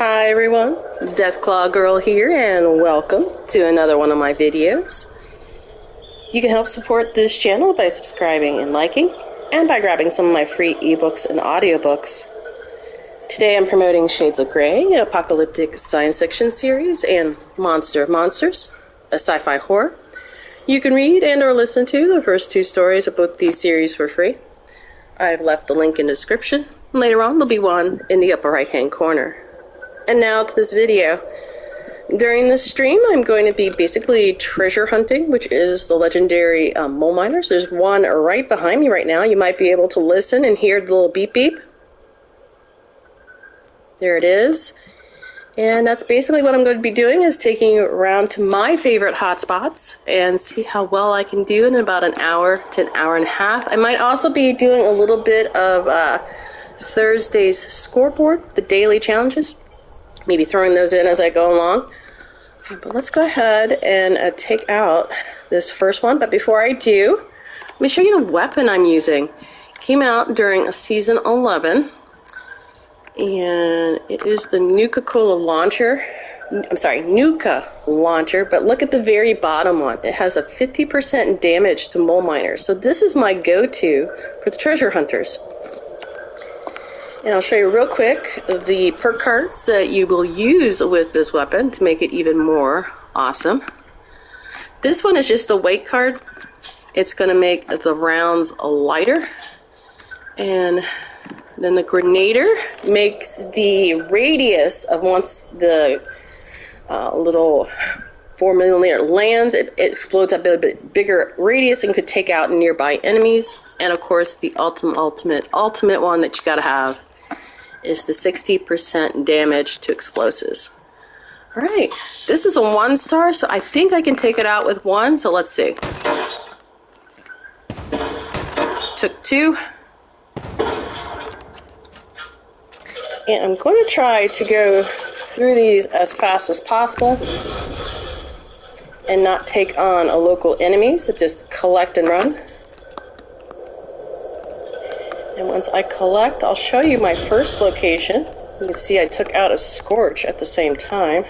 Hi everyone, Deathclaw Girl here, and welcome to another one of my videos. You can help support this channel by subscribing and liking, and by grabbing some of my free ebooks and audiobooks. Today I'm promoting Shades of Grey, an apocalyptic science fiction series, and Monster of Monsters, a sci-fi horror. You can read and or listen to the first two stories of both these series for free. I've left the link in the description. Later on there'll be one in the upper right hand corner. And now to this video. During this stream, I'm going to be basically treasure hunting, which is the legendary Mole Miners. There's one right behind me right now. You might be able to listen and hear the little beep beep. There it is. And that's basically what I'm going to be doing, is taking you around to my favorite hotspots and see how well I can do in about an hour to an hour and a half. I might also be doing a little bit of Thursday's scoreboard, the daily challenges. Maybe throwing those in as I go along. But let's go ahead and take out this first one. But before I do, let me show you the weapon I'm using. It came out during season 11. And it is the Nuka-Cola launcher. I'm sorry, Nuka launcher. But look at the very bottom one. It has a 50% damage to mole miners. So this is my go-to for the treasure hunters. And I'll show you real quick the perk cards that you will use with this weapon to make it even more awesome. This one is just a weight card. It's going to make the rounds lighter. And then the Grenader makes the radius of once the little 4mm lands, it explodes at a bit bigger radius and could take out nearby enemies. And of course the ultimate one that you gotta have is the 60% damage to explosives. Alright, this is a 1-star, so I think I can take it out with one, so let's see. Took 2. And I'm going to try to go through these as fast as possible and not take on a local enemy, so just collect and run. And once I collect, I'll show you my first location. You can see I took out a Scorch at the same time.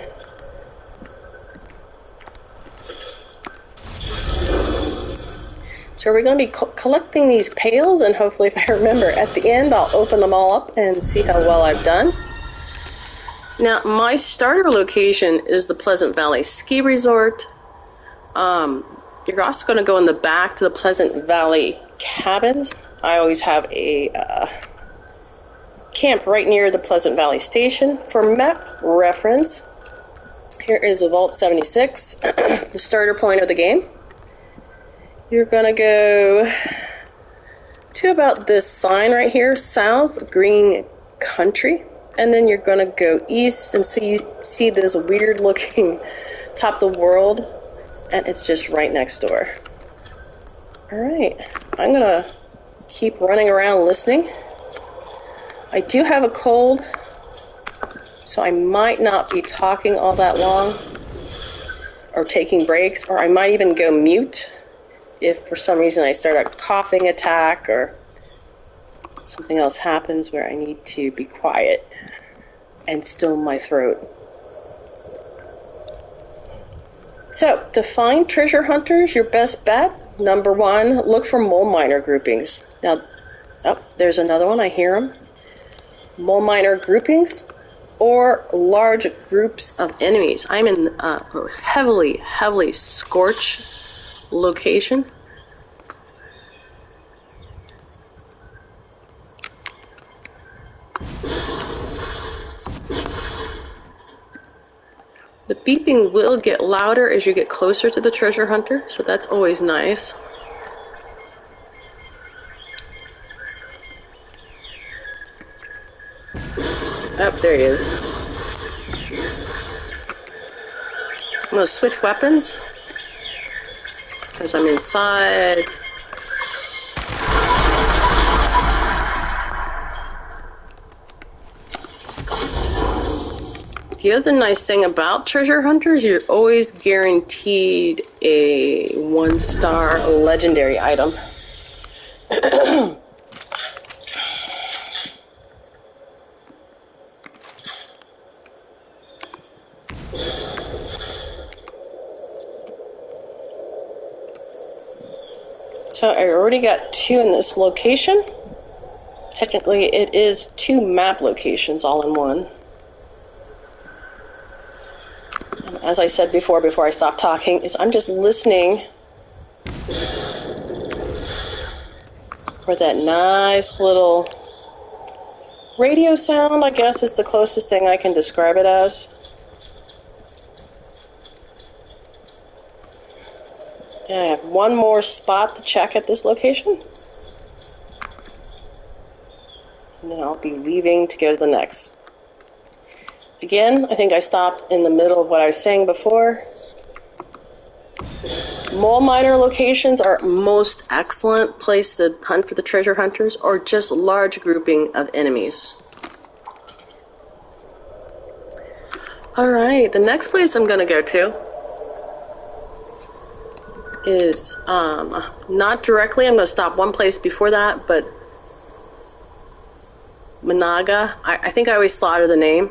So we're going to be collecting these pails, and hopefully, if I remember, at the end I'll open them all up and see how well I've done. Now, my starter location is the Pleasant Valley Ski Resort. You're also going to go in the back to the Pleasant Valley Cabins. I always have a camp right near the Pleasant Valley Station. For map reference, here is the Vault 76, the starter point of the game. You're going to go to about this sign right here, South Green Country. And then you're going to go east, and so you see this weird looking top of the world, and it's just right next door. Alright, I'm going to keep running around listening. I do have a cold, so I might not be talking all that long or taking breaks, or I might even go mute if for some reason I start a coughing attack or something else happens where I need to be quiet and still my throat. So, to find treasure hunters, your best bet, number 1, look for mole miner groupings. Now, oh, there's another one, I hear them. Mole miner groupings or large groups of enemies. I'm in a heavily Scorch location. The beeping will get louder as you get closer to the treasure hunter, so that's always nice. Oh, there he is. I'm going to switch weapons because I'm inside. The other nice thing about treasure hunters, you're always guaranteed a 1-star legendary item. So I already got 2 in this location. Technically, it is 2 map locations all in one. And as I said before I stopped talking, is I'm just listening for that nice little radio sound, I guess is the closest thing I can describe it as. And I have one more spot to check at this location. And then I'll be leaving to go to the next. Again, I think I stopped in the middle of what I was saying before. Mole miner locations are most excellent place to hunt for the treasure hunters, or just large grouping of enemies. Alright, the next place I'm going to go to is not directly. I'm going to stop one place before that, but Managa, I think I always slaughter the name,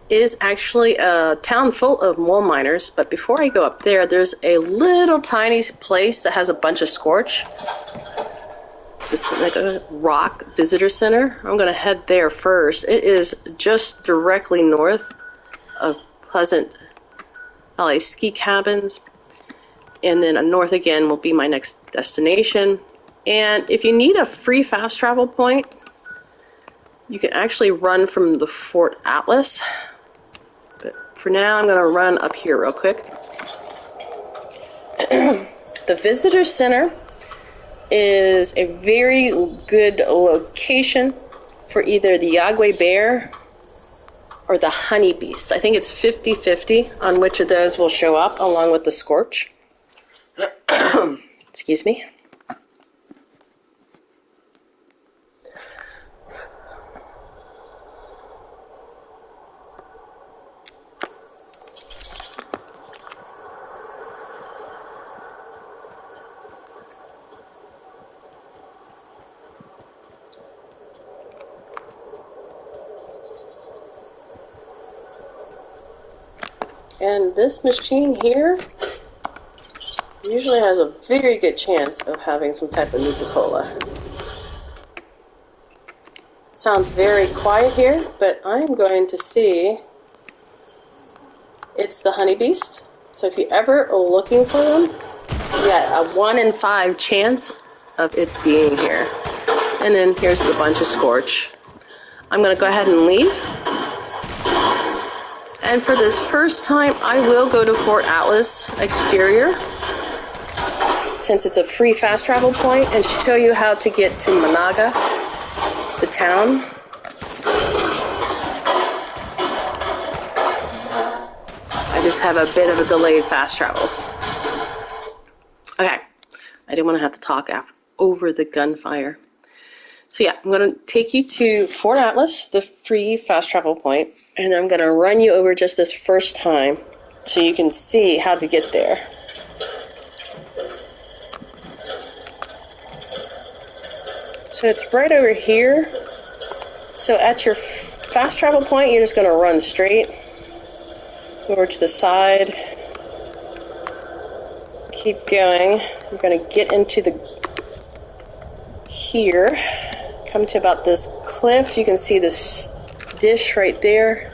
is actually a town full of mole miners. But before I go up there, there's a little tiny place that has a bunch of scorch. This is like a rock visitor center. I'm going to head there first. It is just directly north of Pleasant Valley Ski Cabins. And then north again will be my next destination. And if you need a free fast travel point, you can actually run from the Fort Atlas. But for now, I'm going to run up here real quick. The Visitor Center is a very good location for either the Yagwe Bear or the Honey Beast. I think it's 50-50 on which of those will show up along with the Scorch. Excuse me. And this machine here usually has a very good chance of having some type of Nuka-Cola. Sounds very quiet here, but I'm going to see. It's the Honey Beast. So if you ever are looking for them, you got a 1 in 5 chance of it being here. And then here's the bunch of Scorch. I'm going to go ahead and leave. And for this first time, I will go to Fort Atlas Exterior, since it's a free fast travel point, and show you how to get to Managa, the town. I just have a bit of a delayed fast travel. Okay, I didn't want to have to talk over the gunfire. So yeah, I'm going to take you to Fort Atlas, the free fast travel point, and I'm going to run you over just this first time so you can see how to get there. So it's right over here. So at your fast travel point, you're just going to run straight over to the side. Keep going. You're going to get into the here. Come to about this cliff. You can see this dish right there.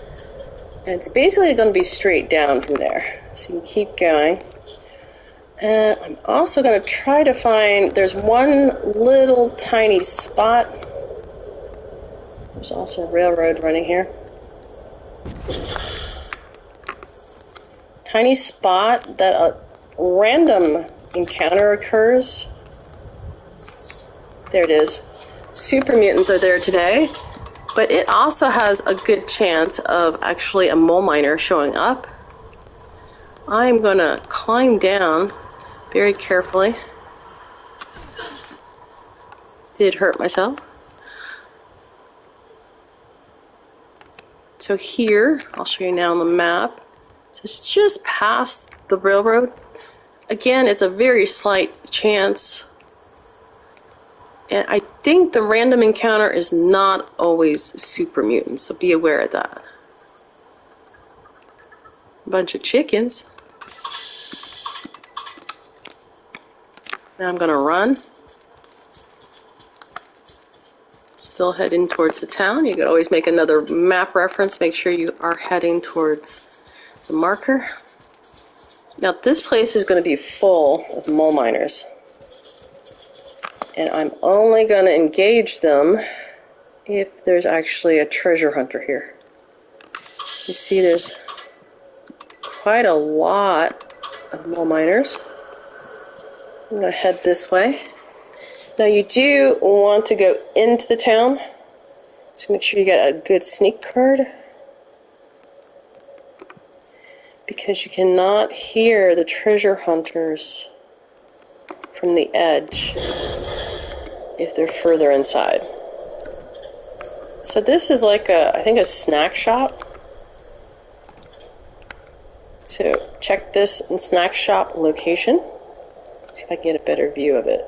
And it's basically going to be straight down from there. So you can keep going. And I'm also going to try to find, there's one little tiny spot. There's also a railroad running here. Tiny spot that a random encounter occurs. There it is. Super mutants are there today, but it also has a good chance of actually a mole miner showing up. I'm going to climb down very carefully. Did hurt myself. So here, I'll show you now on the map. So it's just past the railroad. Again, it's a very slight chance. And I think the random encounter is not always super mutants, so be aware of that. A bunch of chickens. Now I'm going to run. still heading towards the town. You could always make another map reference. Make sure you are heading towards the marker. Now this place is going to be full of mole miners. And I'm only going to engage them if there's actually a treasure hunter here. You see there's quite a lot of mole miners. I'm going to head this way. Now you do want to go into the town, so make sure you get a good sneak card, because you cannot hear the treasure hunters from the edge if they're further inside. So this is like I think a snack shop. So check this snack shop location. See if I can get a better view of it.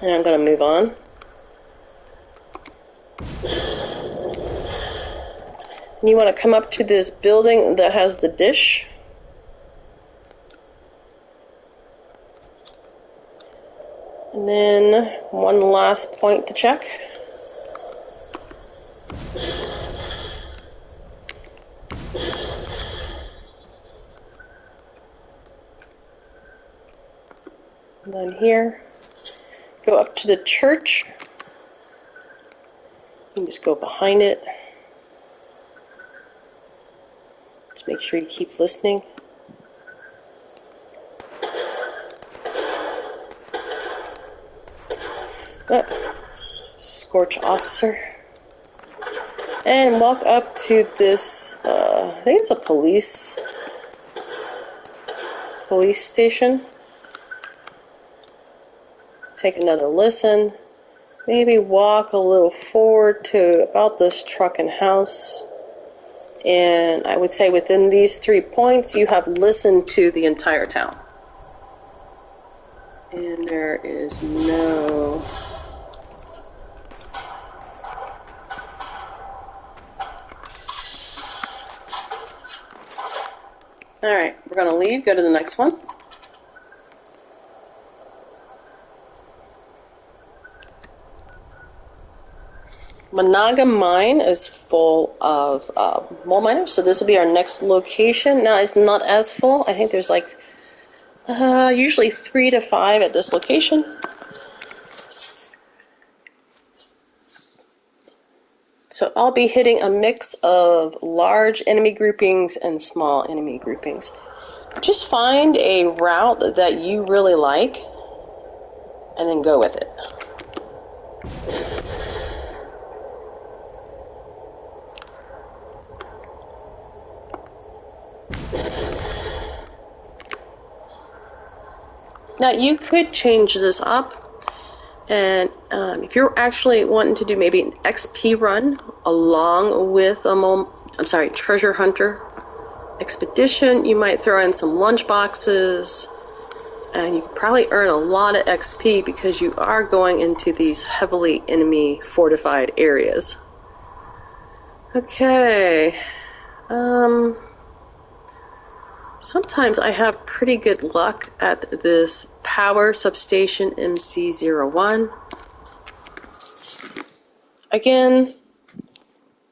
And I'm going to move on. And you want to come up to this building that has the dish. And then one last point to check. And then here, go up to the church. You can just go behind it. Just make sure you keep listening. Scorch officer. And walk up to this, I think it's a police station. Take another listen. Maybe walk a little forward to about this truck and house. And I would say within these 3 points, you have listened to the entire town. And there is no... Alright, we're going to leave, go to the next one. Managa Mine is full of mole miners, so this will be our next location. Now, it's not as full. I think there's like usually 3 to 5 at this location. So I'll be hitting a mix of large enemy groupings and small enemy groupings. Just find a route that you really like and then go with it. Now you could change this up, and if you're actually wanting to do maybe an XP run along with a treasure hunter expedition, you might throw in some lunch boxes, and you could probably earn a lot of XP because you are going into these heavily enemy fortified areas. Okay. Sometimes I have pretty good luck at this power substation MC01. Again,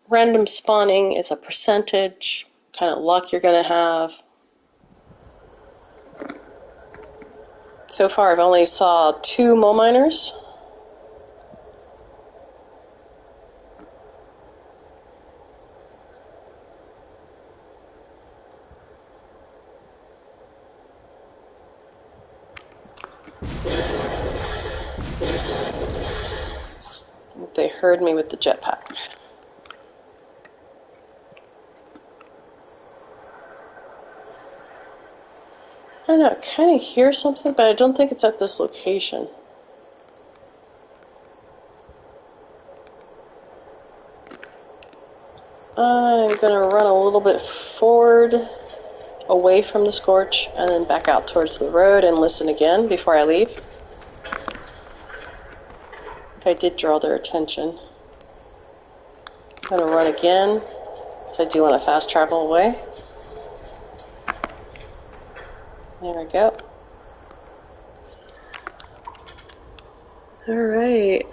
random spawning is a percentage, kind of luck you're going to have. So far I've only saw 2 mole miners. They heard me with the jetpack. I don't know, I kind of hear something, but I don't think it's at this location. I'm going to run a little bit forward, away from the Scorch, and then back out towards the road and listen again before I leave. I did draw their attention. I'm going to run again, because I do want to fast travel away. There we go. All right.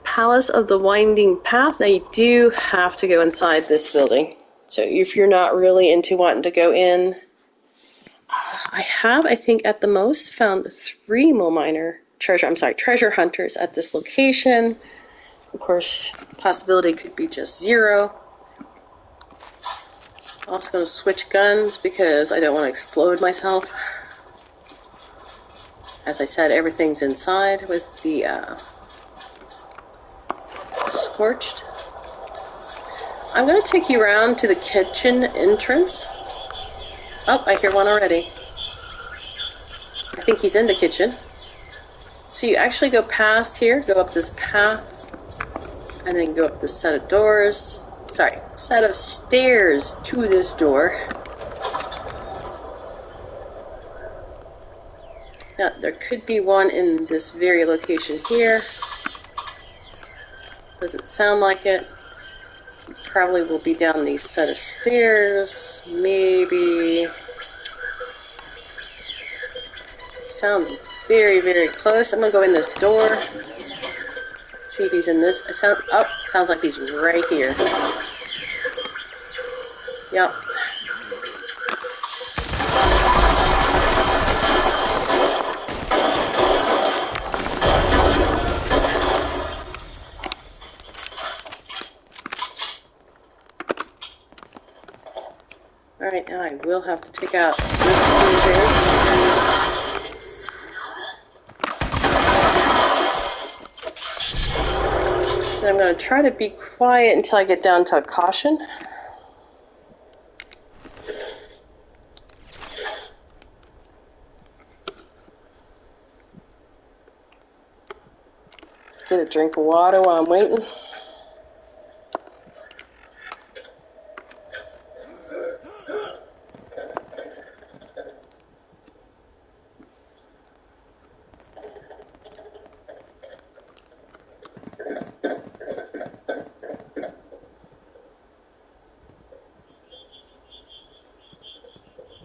Palace of the Winding Path. Now you do have to go inside this building. So if you're not really into wanting to go in, I have, I think, at the most found 3 treasure hunters at this location. Of course, possibility could be just 0. Also going to switch guns because I don't want to explode myself. As I said, everything's inside with the scorched. I'm going to take you around to the kitchen entrance. Oh, I hear one already. I think he's in the kitchen. So you actually go past here, go up this path, and then go up this set of doors. Sorry, set of stairs to this door. Now, there could be one in this very location here. Doesn't sound like it. Probably will be down these set of stairs. Maybe. Sounds very, very close. I'm going to go in this door. See if he's in this. Sounds like he's right here. Yep. Alright, now I will have to take out this here. And I'm going to try to be quiet until I get down to a caution. Get a drink of water while I'm waiting.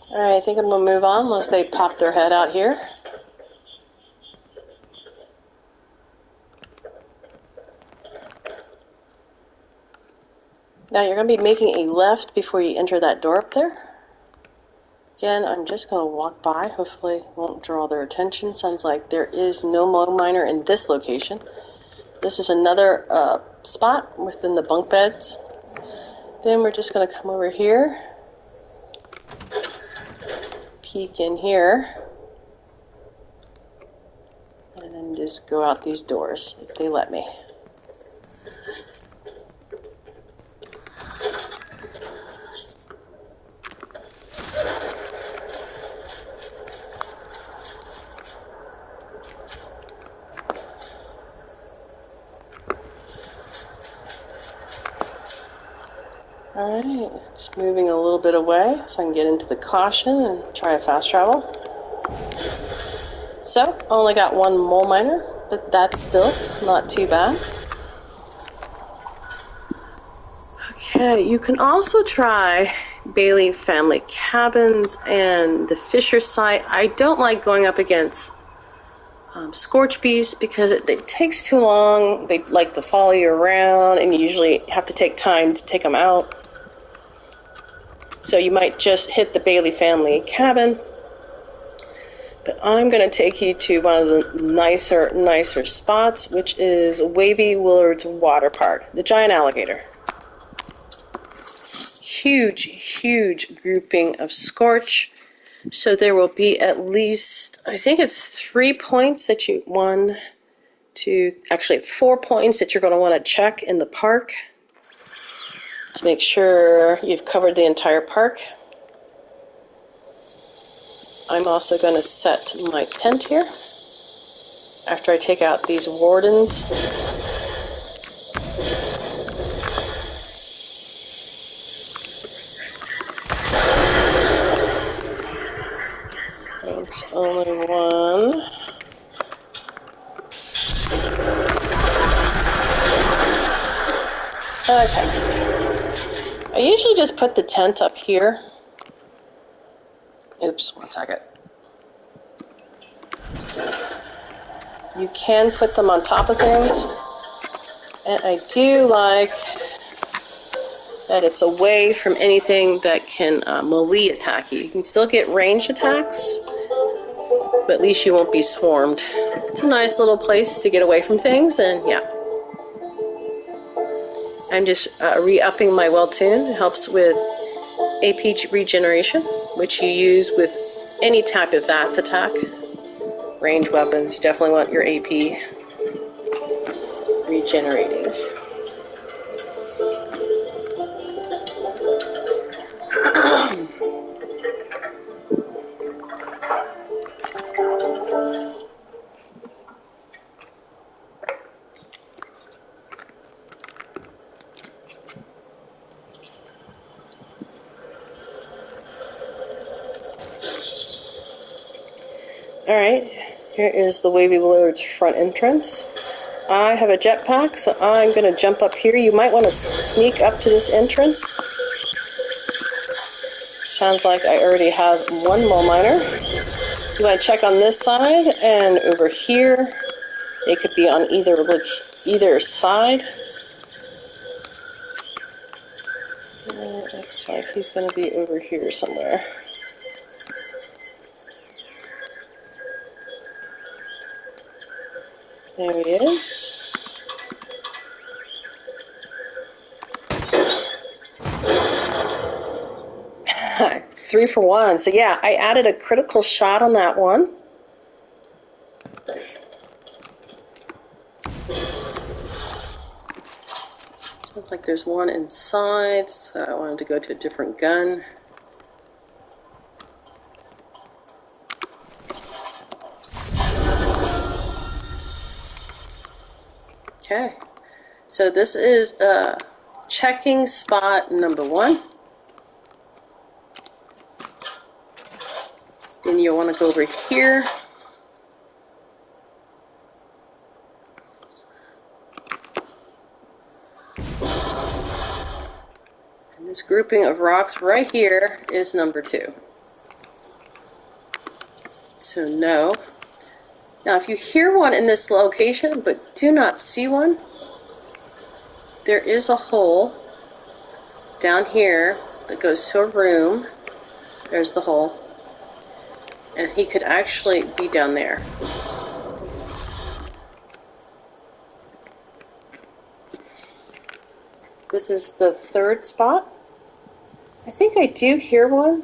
Alright, I think I'm going to move on unless they pop their head out here. Now you're going to be making a left before you enter that door up there. Again, I'm just going to walk by. Hopefully it won't draw their attention. Sounds like there is no mole miner in this location. This is another spot within the bunk beds. Then we're just going to come over here. Peek in here. And then just go out these doors if they let me. Alright, just moving a little bit away so I can get into the caution and try a fast travel. So, only got 1 mole miner, but that's still not too bad. Okay, you can also try Bailey family cabins and the Fisher site. I don't like going up against scorch beasts because it takes too long. They like to follow you around and you usually have to take time to take them out. So you might just hit the Bailey family cabin. But I'm going to take you to one of the nicer spots, which is Wavy Willard's Water Park, the giant alligator. Huge grouping of scorch. So there will be at least, I think it's 3 points that 4 points that you're going to want to check in the park to make sure you've covered the entire park. I'm also going to set my tent here after I take out these wardens. It's only 1. Okay. I usually just put the tent up here. Oops, 1 second. You can put them on top of things. And I do like that it's away from anything that can melee attack you. You can still get ranged attacks, but at least you won't be swarmed. It's a nice little place to get away from things, and yeah. I'm just re-upping my well-tune. It helps with AP regeneration, which you use with any type of VATS attack. Ranged weapons, you definitely want your AP regenerating. Alright, here is the Wavy Willard's front entrance. I have a jetpack, so I'm going to jump up here. You might want to sneak up to this entrance. Sounds like I already have one mole miner. You want to check on this side and over here. They could be on either side. It looks like he's going to be over here somewhere. There he is. Three for one. So yeah, I added a critical shot on that one. Looks like there's one inside, so I wanted to go to a different gun. Okay, so this is checking spot number 1. Then you'll want to go over here. And this grouping of rocks right here is number 2. So no. Now, if you hear one in this location but do not see one, there is a hole down here that goes to a room. There's the hole. And he could actually be down there. This is the 3rd spot. I think I do hear one.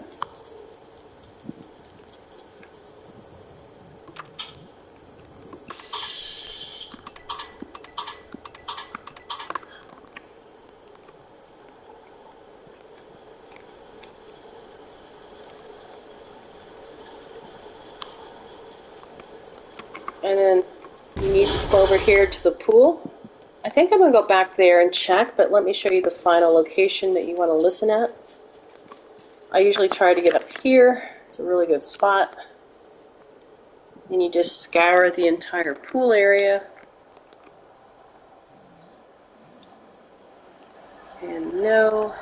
And then you need to go over here to the pool. I think I'm going to go back there and check, but let me show you the final location that you want to listen at. I usually try to get up here. It's a really good spot. Then you just scour the entire pool area. And no.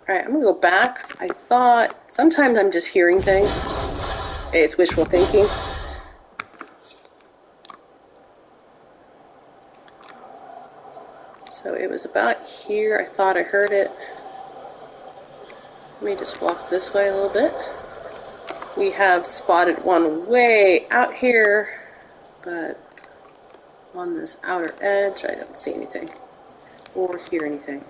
Alright, I'm going to go back. I thought, sometimes I'm just hearing things. It's wishful thinking. So it was about here. I thought I heard it. Let me just walk this way a little bit. We have spotted one way out here, but on this outer edge, I don't see anything or hear anything.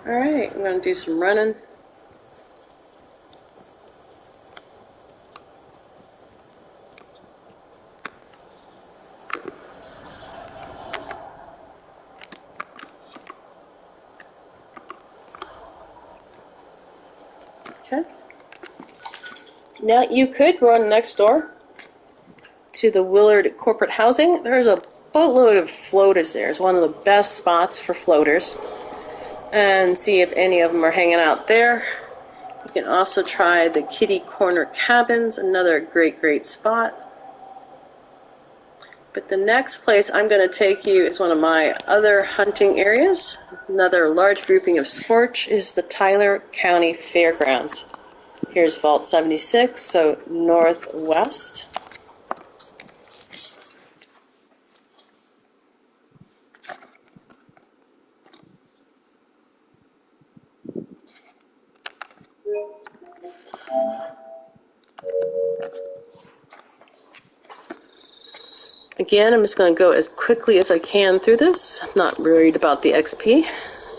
Alright, I'm going to do some running. Okay. Now you could run next door to the Willard corporate housing. There's a boatload of floaters there. It's one of the best spots for floaters. And see if any of them are hanging out there. You can also try the Kitty Corner Cabins, another great spot. But the next place I'm going to take you is one of my other hunting areas. Another large grouping of scorch is the Tyler County Fairgrounds. Here's Vault 76, so northwest. Again, I'm just going to go as quickly as I can through this. I'm not worried about the XP.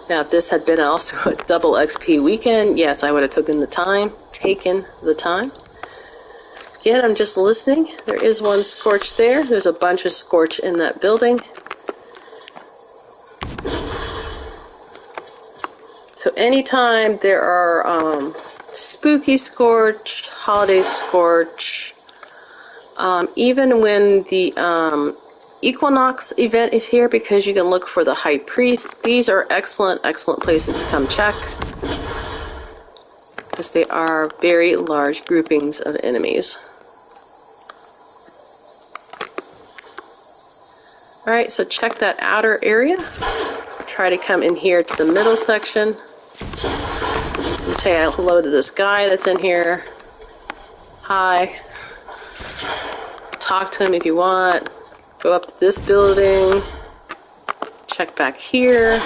Now, if this had been also a double XP weekend, yes, I would have taken the time. Again, I'm just listening. There is one scorch there. There's a bunch of scorch in that building. So anytime there are spooky scorch, holiday scorch, even when the equinox event is here, because you can look for the high priest, these are excellent places to come check, because they are very large groupings of enemies. Alright, so check that outer area. Try to come in here to the middle section. And say hello to this guy that's in here. Hi. Talk to him if you want. Go up to this building. Check back here.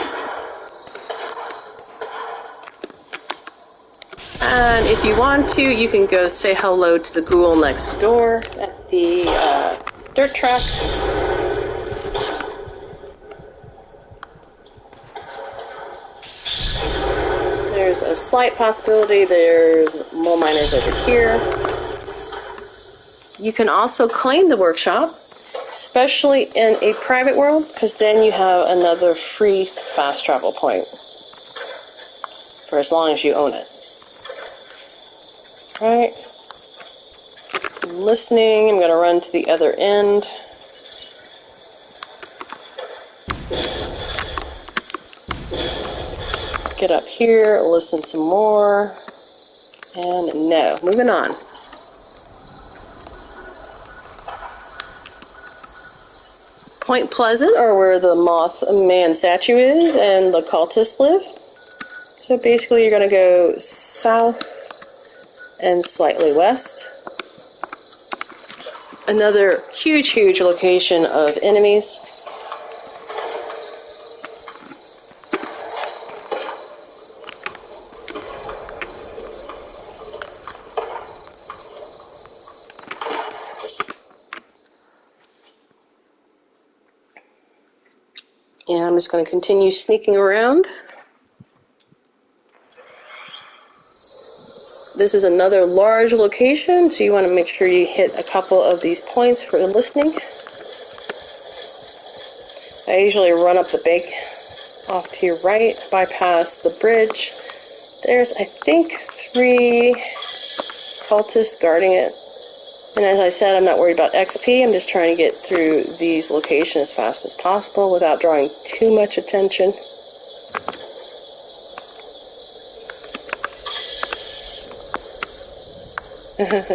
And if you want to, you can go say hello to the ghoul next door at the dirt track. There's a slight possibility there's mole miners over here. You can also claim the workshop, especially in a private world, because then you have another free fast travel point for as long as you own it. Alright. I'm listening. I'm going to run to the other end. Get up here, listen some more, and no. Moving on. Point Pleasant, or where the Mothman statue is, and the cultists live. So basically you're going to go south and slightly west. Another huge location of enemies. And I'm just going to continue sneaking around. This is another large location, so you want to make sure you hit a couple of these points for listening. I usually run up the bank off to your right, bypass the bridge. There's, I think, 3 cultists guarding it. And as I said, I'm not worried about XP. I'm just trying to get through these locations as fast as possible without drawing too much attention.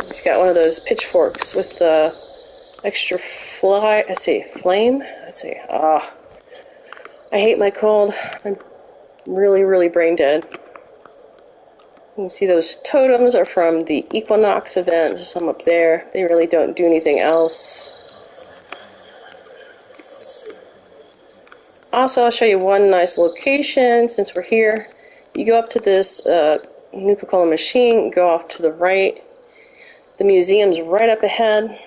He's got one of those pitchforks with the extra flame. Let's see. I hate my cold. I'm really brain dead. You can see those totems are from the equinox event. There's some up there. They really don't do anything else. Also, I'll show you one nice location since we're here. You go up to this Nuka-Cola machine, go off to the right. The museum's right up ahead.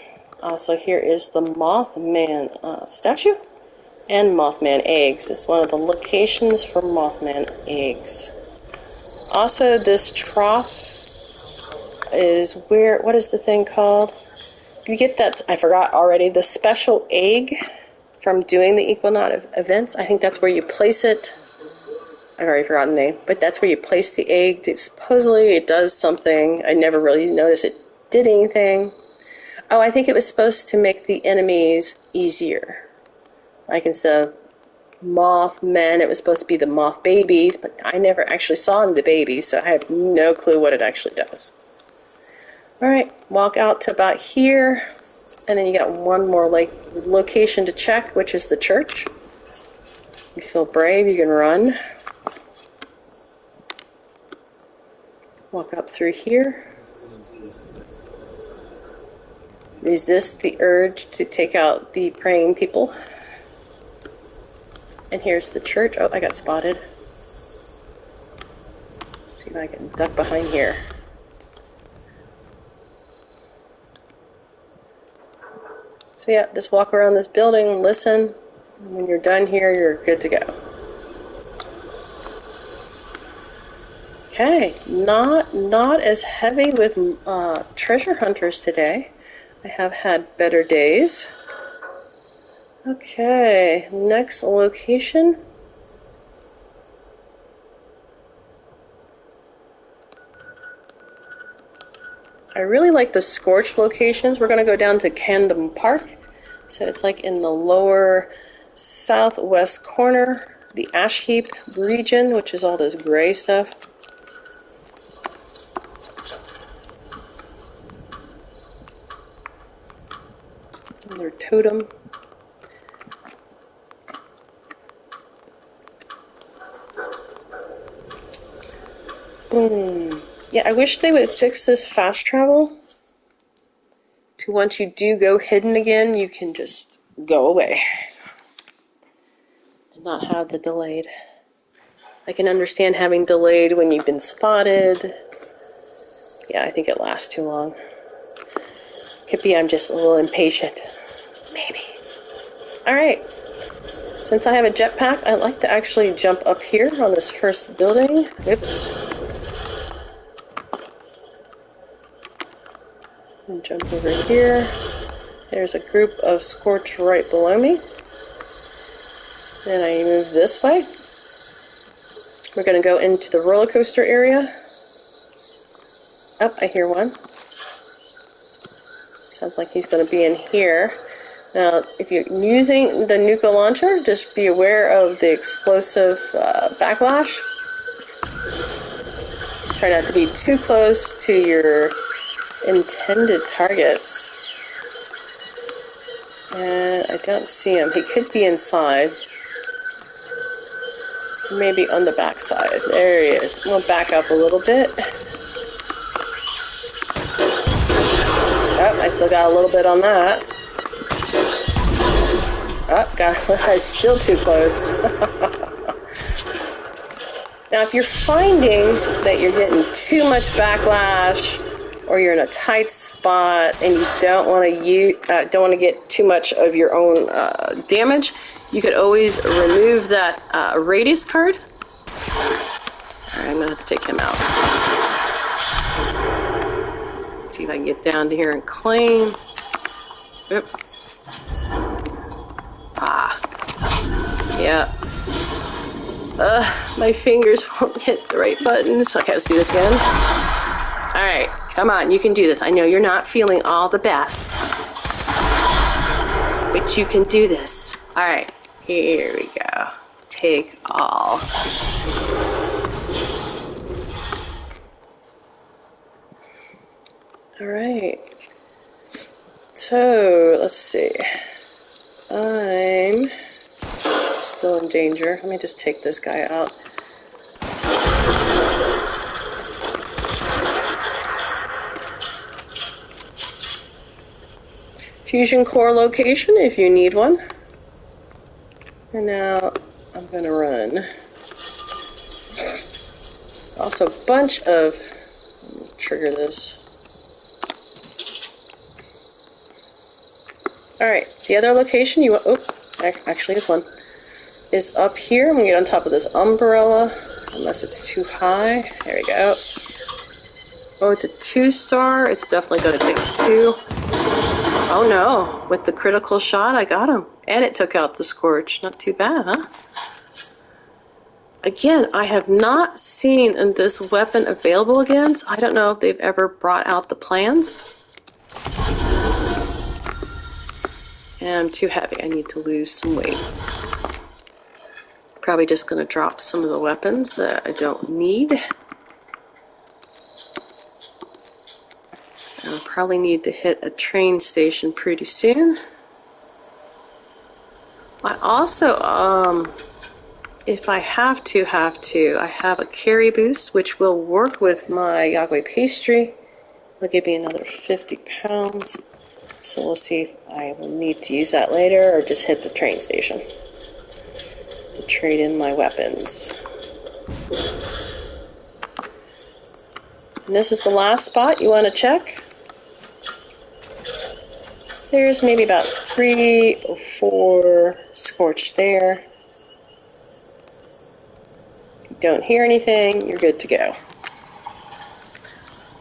Also, here is the Mothman statue and Mothman eggs. It's one of the locations for Mothman eggs. Also, this trough is where, what is the thing called? You get that, I forgot already, the special egg from doing the Equinox events. I think that's where you place it. I've already forgotten the name, but that's where you place the egg. Supposedly it does something. I never really noticed it did anything. Oh, I think it was supposed to make the enemies easier. Like instead of Mothmen, it was supposed to be the moth babies, but I never actually saw the babies, so I have no clue what it actually does. Alright, walk out to about here. And then you got one more location to check, which is the church. You feel brave, you can run. Walk up through here. Resist the urge to take out the praying people. And here's the church. Oh, I got spotted. Let's see if I can duck behind here. So yeah, just walk around this building, listen. When you're done here, you're good to go. Okay, not as heavy with treasure hunters today. I have had better days. Okay, next location. I really like the scorched locations. We're going to go down to Camden Park. So it's like in the lower southwest corner, the ash heap region, which is all this gray stuff. Another totem. Boom. Yeah, I wish they would fix this fast travel to once you do go hidden again, you can just go away and not have the delayed. I can understand having delayed when you've been spotted. Yeah, I think it lasts too long. Could be I'm just a little impatient. Maybe. Alright. Since I have a jetpack, I'd like to actually jump up here on this first building. Oops. And jump over here. There's a group of scorched right below me. Then I move this way. We're going to go into the roller coaster area. Oh, I hear one. Sounds like he's going to be in here. Now, if you're using the nuka launcher, just be aware of the explosive backlash. Try not to be too close to your intended targets. And I don't see him. He could be inside. Maybe on the back side. There he is. We'll back up a little bit. Oh, I still got a little bit on that. Oh, I'm still too close. Now, if you're finding that you're getting too much backlash, or you're in a tight spot and you don't want to get too much of your own damage, you could always remove that radius card. Alright, I'm going to have to take him out. Let's see if I can get down to here and claim. Yep. Yeah. My fingers won't hit the right buttons. Okay, let's do this again. Alright, come on, you can do this. I know you're not feeling all the best, but you can do this. Alright, here we go. Take all. Alright. So, let's see. I'm still in danger. Let me just take this guy out. Fusion core location if you need one. And now I'm going to run. Also a bunch of, let me trigger this. Alright, the other location you want, oh, actually this one, is up here. I'm going to get on top of this umbrella, unless it's too high. There we go. Oh, it's a 2-star. It's definitely going to take 2. Oh no, with the critical shot, I got him. And it took out the Scorch. Not too bad, huh? Again, I have not seen this weapon available again, so I don't know if they've ever brought out the plans. And I'm too heavy. I need to lose some weight. Probably just going to drop some of the weapons that I don't need. probably need to hit a train station pretty soon. I also, if I have to, I have a carry boost, which will work with my Yagwe pastry. It'll give me another 50 pounds. So we'll see if I will need to use that later or just hit the train station to trade in my weapons. And this is the last spot you want to check. There's maybe about 3 or 4 scorched there. If you don't hear anything, you're good to go.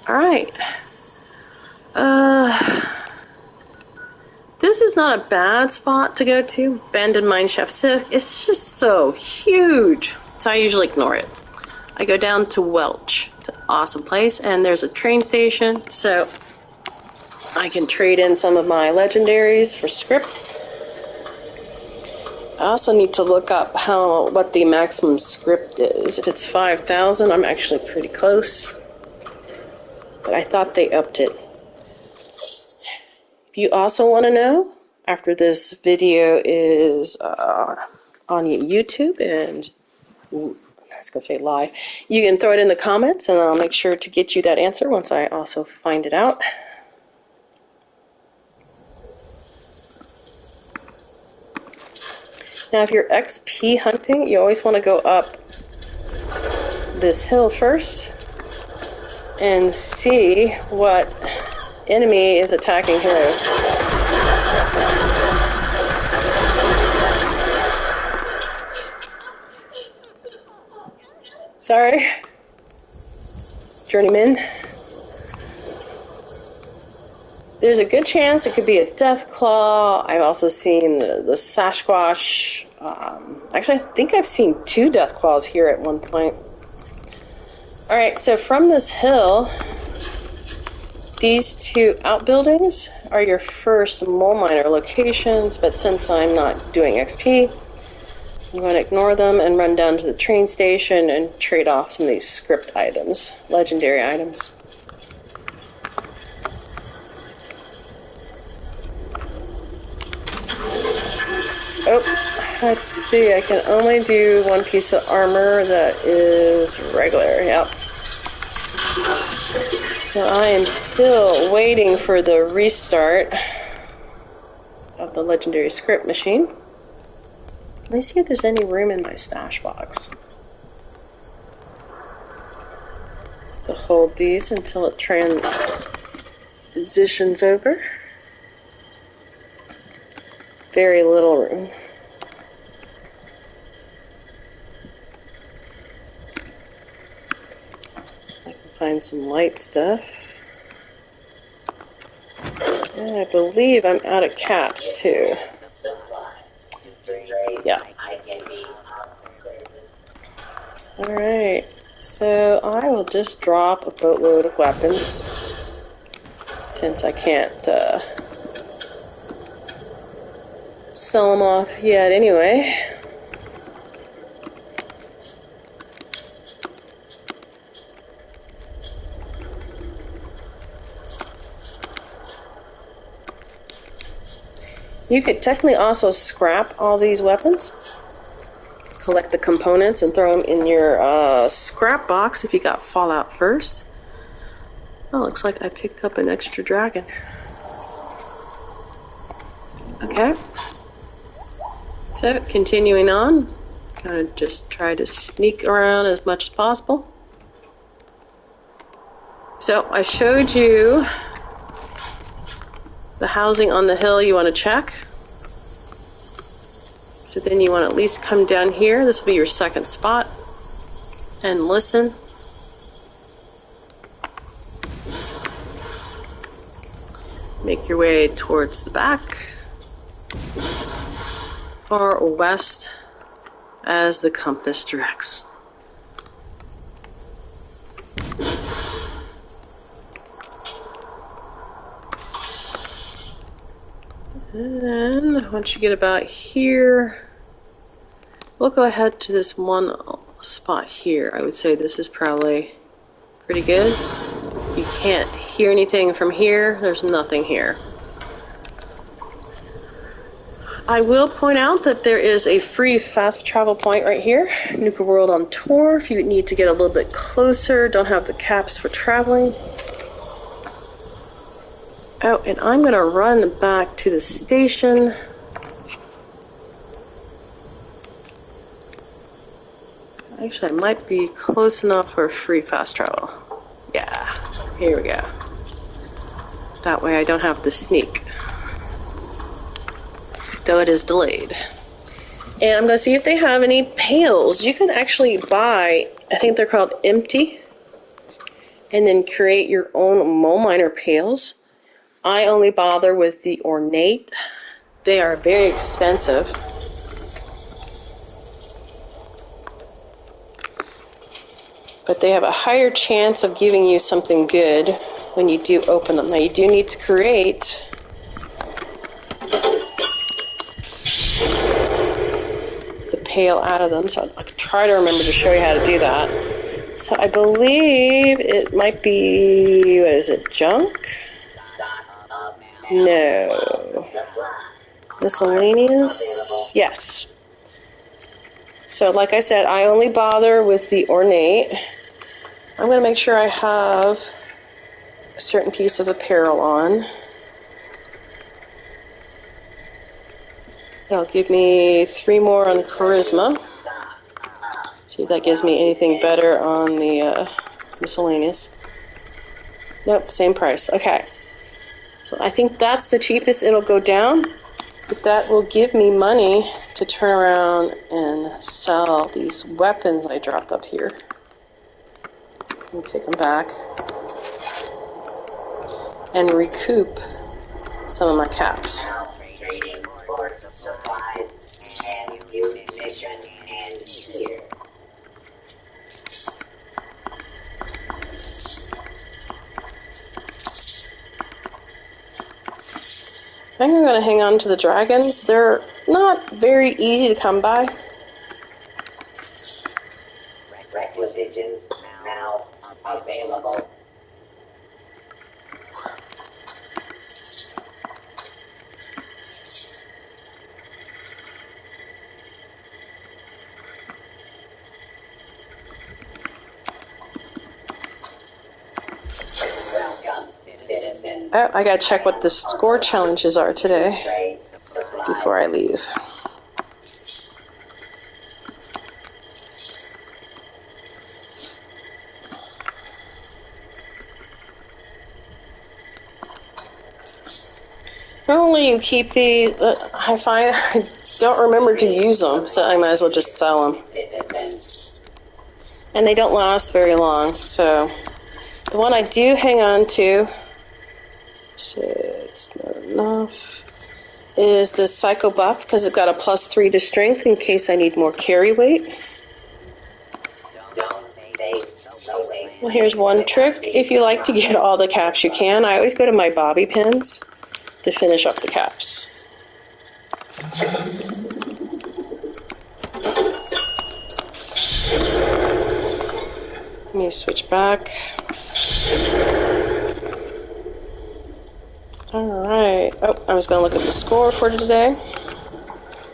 Alright. This is not a bad spot to go to. Abandoned Mine Shaft Sith. It's just so huge. So I usually ignore it. I go down to Welch. It's an awesome place. And there's a train station. So I can trade in some of my legendaries for script. I also need to look up what the maximum script is. If it's 5,000, I'm actually pretty close. But I thought they upped it. If you also want to know, after this video is on YouTube and I was going to say live, you can throw it in the comments and I'll make sure to get you that answer once I also find it out. Now, if you're XP hunting, you always want to go up this hill first and see what enemy is attacking here. Sorry. Journeyman. There's a good chance it could be a Deathclaw. I've also seen the Sasquatch. Actually, I think I've seen 2 Deathclaws here at one point. Alright, so from this hill, these 2 outbuildings are your first Mole Miner locations, but since I'm not doing XP, I'm going to ignore them and run down to the train station and trade off some of these script items, legendary items. Oh, let's see, I can only do 1 piece of armor that is regular, yep. So I am still waiting for the restart of the legendary script machine. Let me see if there's any room in my stash box to hold these until it transitions over. Very little room. I can find some light stuff. And I believe I'm out of caps too. Yeah. Alright, so I will just drop a boatload of weapons since I can't sell them off yet anyway. You could technically also scrap all these weapons, collect the components and throw them in your scrap box if you got Fallout first. Oh, looks like I picked up an extra dragon. Okay. So, continuing on, kind of just try to sneak around as much as possible. So, I showed you the housing on the hill you want to check. So then you want to at least come down here. This will be your second spot. And listen. Make your way towards the back. Or west as the compass directs. And once you get about here, we'll go ahead to this one spot here. I would say this is probably pretty good. You can't hear anything from here. There's nothing here. I will point out that there is a free fast travel point right here, Nuka World on Tour, if you need to get a little bit closer, don't have the caps for traveling. Oh, and I'm going to run back to the station. Actually, I might be close enough for free fast travel. Yeah, here we go. That way I don't have to sneak, though it is delayed. And I'm going to see if they have any pails. You can actually buy, I think they're called empty, and then create your own Mole Miner pails. I only bother with the ornate. They are very expensive. But they have a higher chance of giving you something good when you do open them. Now you do need to create the pail out of them, so I can try to remember to show you how to do that. So I believe it might be, what is it, junk? No. Miscellaneous? Yes. So like I said, I only bother with the ornate. I'm going to make sure I have a certain piece of apparel on. That'll give me 3 more on charisma. See if that gives me anything better on the miscellaneous. Nope, same price. Okay. So I think that's the cheapest it'll go down. But that will give me money to turn around and sell these weapons I dropped up here. Let me take them back. And recoup some of my caps. I think I'm going to hang on to the dragons. They're not very easy to come by. Requisitions now available. Oh, I gotta check what the score challenges are today before I leave. Normally you keep these, I find I don't remember to use them, so I might as well just sell them. And they don't last very long, so the one I do hang on to, so it's not enough, is the Psycho Buff, because it's got a +3 to strength in case I need more carry weight. Well, here's one trick. If you like to get all the caps you can, I always go to my bobby pins to finish up the caps. Let me switch back. Alright. Oh, I was going to look at the score for today.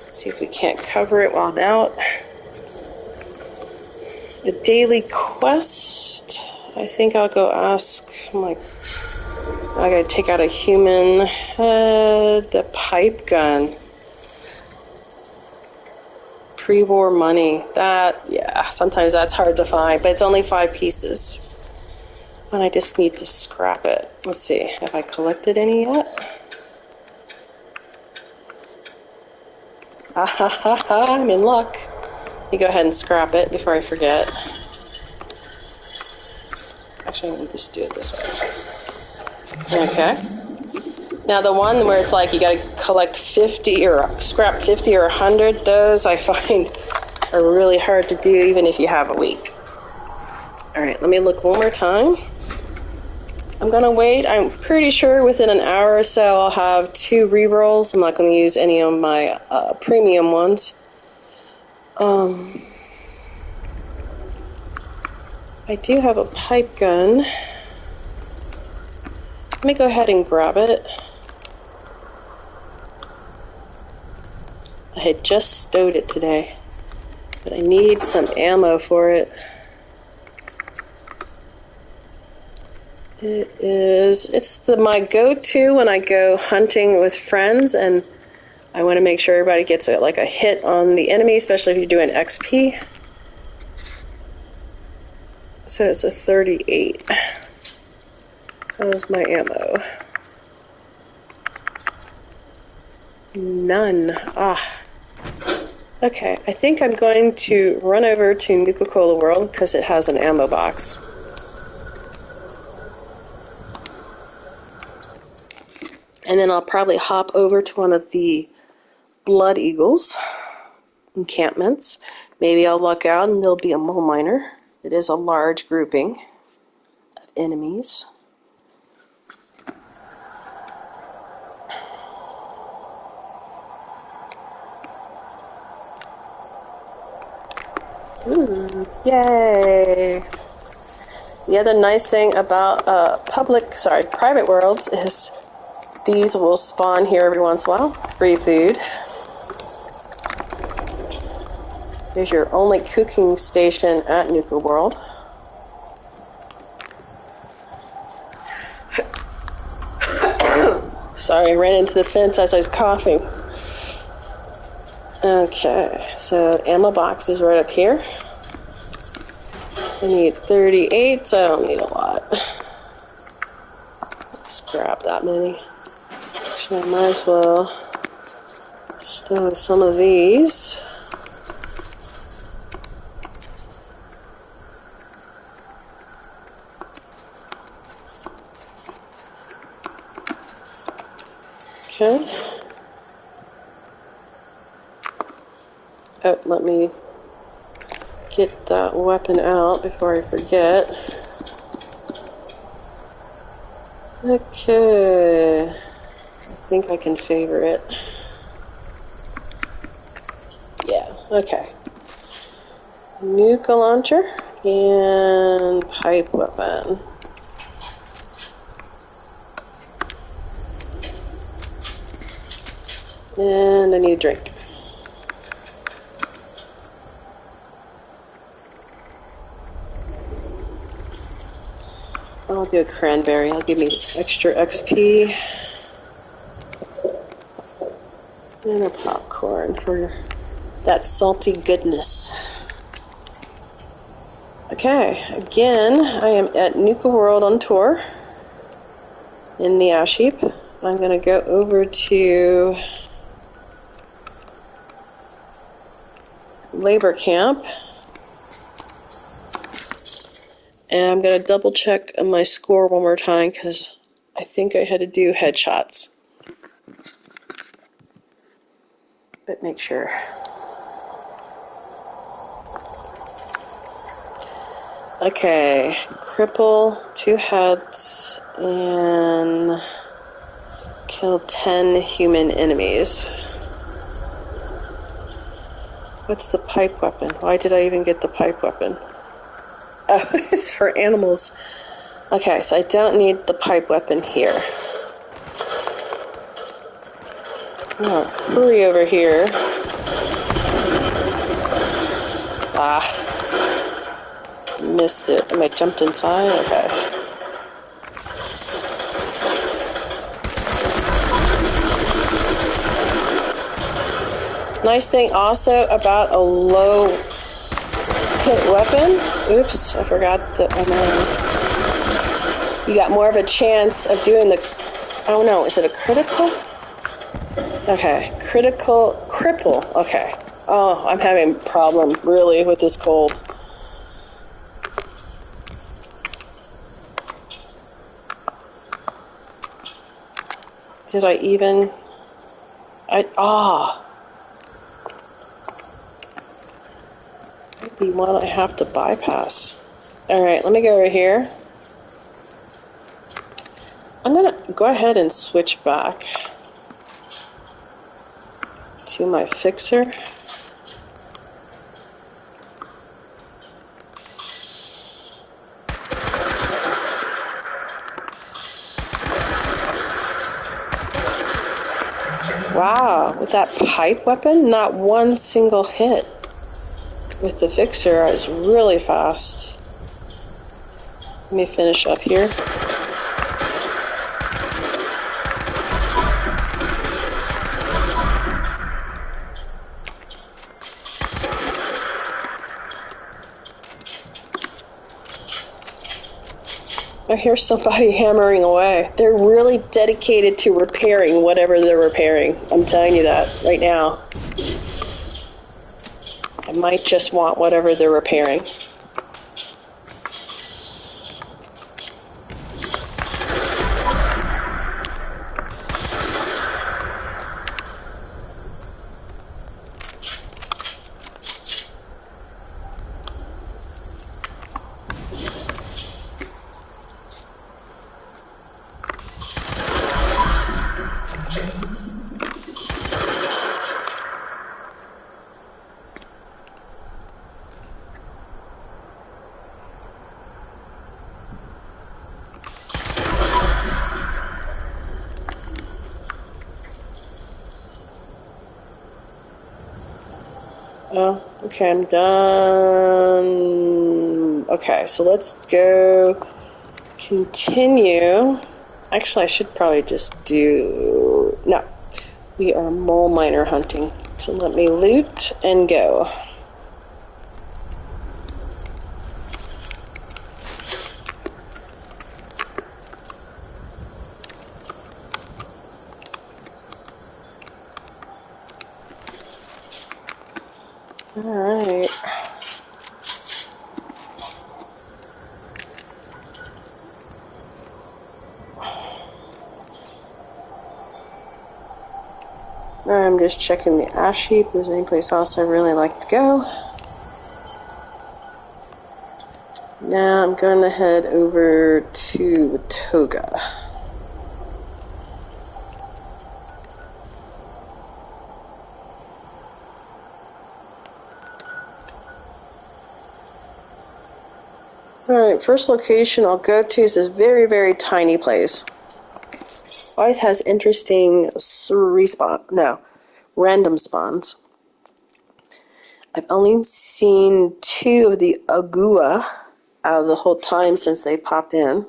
See if we can't cover it while I'm out. The daily quest. I think I'll go ask my... I gotta take out a human head. The pipe gun. Pre-war money. That, yeah, sometimes that's hard to find, but it's only 5 pieces. And I just need to scrap it. Let's see, have I collected any yet? Ah ha ha ha, I'm in luck. Let me go ahead and scrap it before I forget. Actually, let me just do it this way. Okay. Now the one where it's like you gotta collect 50 or scrap 50 or 100, those I find are really hard to do even if you have a week. Alright, let me look one more time. I'm gonna wait. I'm pretty sure within an hour or so I'll have 2 rerolls. I'm not gonna use any of my premium ones. I do have a pipe gun. Let me go ahead and grab it. I had just stowed it today, but I need some ammo for it. It's my go-to when I go hunting with friends, and I want to make sure everybody gets a hit on the enemy, especially if you're doing XP. So it's a 38. That was my ammo. None. Okay, I think I'm going to run over to Nuka-Cola World because it has an ammo box. And then I'll probably hop over to one of the Blood Eagles encampments. Maybe I'll luck out and there'll be a Mole Miner. It is a large grouping of enemies. Ooh, yay! The other nice thing about private worlds is these will spawn here every once in a while. Free food. Here's your only cooking station at Nuka World. Sorry, I ran into the fence as I was coughing. Okay, so ammo box is right up here. I need 38, so I don't need a lot. Just grab that many. Actually, I might as well stow some of these. Okay. Oh, let me get that weapon out before I forget. Okay. I think I can favor it. Yeah, okay. Nuka launcher and pipe weapon. And I need a drink. I'll do a cranberry. I'll give me extra XP. And a popcorn for that salty goodness. Okay, again, I am at Nuka World on tour in the ash heap. I'm going to go over to labor camp. And I'm going to double check my score one more time because I think I had to do headshots. But make sure. Okay, cripple, 2 heads, and kill 10 human enemies. What's the pipe weapon? Why did I even get the pipe weapon? Oh, it's for animals. Okay, so I don't need the pipe weapon here. Oh, hurry over here. Missed it. Am I jumped inside? Okay. Nice thing also about a low hit weapon. Oops, I forgot that I know. You got more of a chance of doing the... Oh no, is it a critical? Okay, critical cripple. Okay. Oh, I'm having a problem really with this cold. Did I even... Might be one I have to bypass. Alright, let me go over here. I'm going to go ahead and switch back to my fixer. Wow, with that pipe weapon, not one single hit. With the fixer, I was really fast. Let me finish up here. I hear somebody hammering away. They're really dedicated to repairing whatever they're repairing. I'm telling you that right now. I might just want whatever they're repairing. Oh, okay, I'm done. Okay, so let's go continue. Actually, I should probably just do... No, we are mole miner hunting. So let me loot and go. Alright. I'm just checking the ash heap. If there's any place else I'd really like to go. Now I'm going to head over to Toga. Alright, first location I'll go to is this very, very tiny place. Always has interesting random spawns. I've only seen 2 of the Agua out of the whole time since they popped in.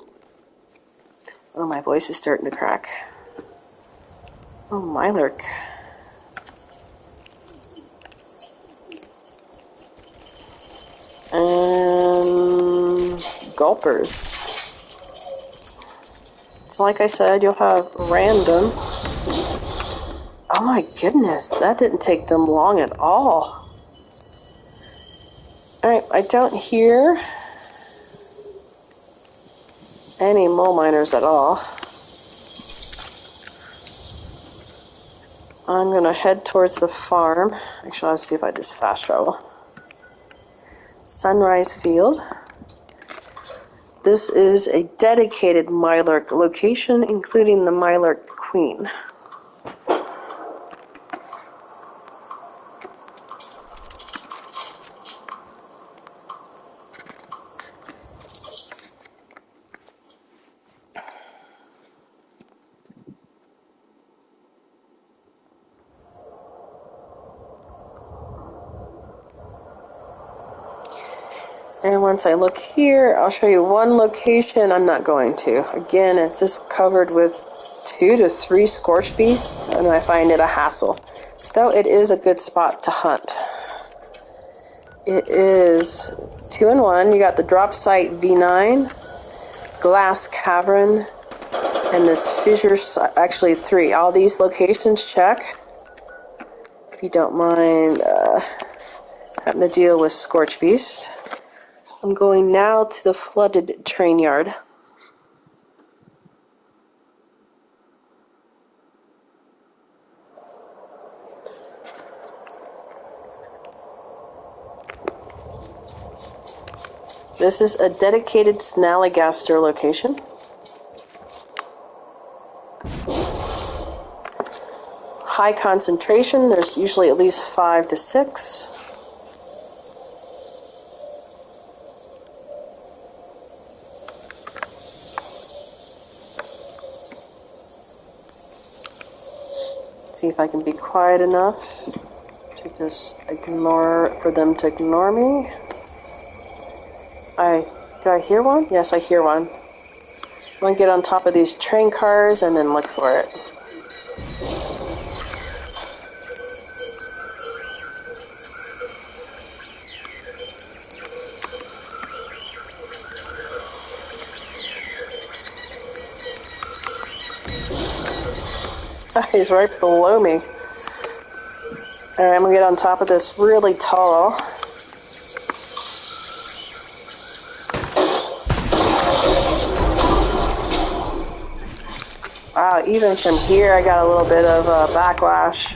Oh, my voice is starting to crack. Oh, Mylark. And gulpers. So like I said, you'll have random. Oh my goodness, that didn't take them long at all. Alright, I don't hear any mole miners at all. I'm going to head towards the farm. Actually, let's see if I just fast travel. Sunrise Field. This is a dedicated Mylark location, including the Mylark Queen. And once I look here, I'll show you one location I'm not going to. Again, it's just covered with 2 to 3 scorch beasts, and I find it a hassle. Though it is a good spot to hunt. It is 2-in-1. You got the drop site V9, glass cavern, and this fissure, actually 3. All these locations check. If you don't mind having to deal with scorch beasts. I'm going now to the flooded train yard. This is a dedicated Snallygaster location. High concentration, there's usually at least 5 to 6. See if I can be quiet enough to just for them to ignore me. Do I hear one? Yes, I hear one. I'm going to get on top of these train cars and then look for it. He's right below me. Alright, I'm going to get on top of this really tall. Wow, even from here I got a little bit of backlash.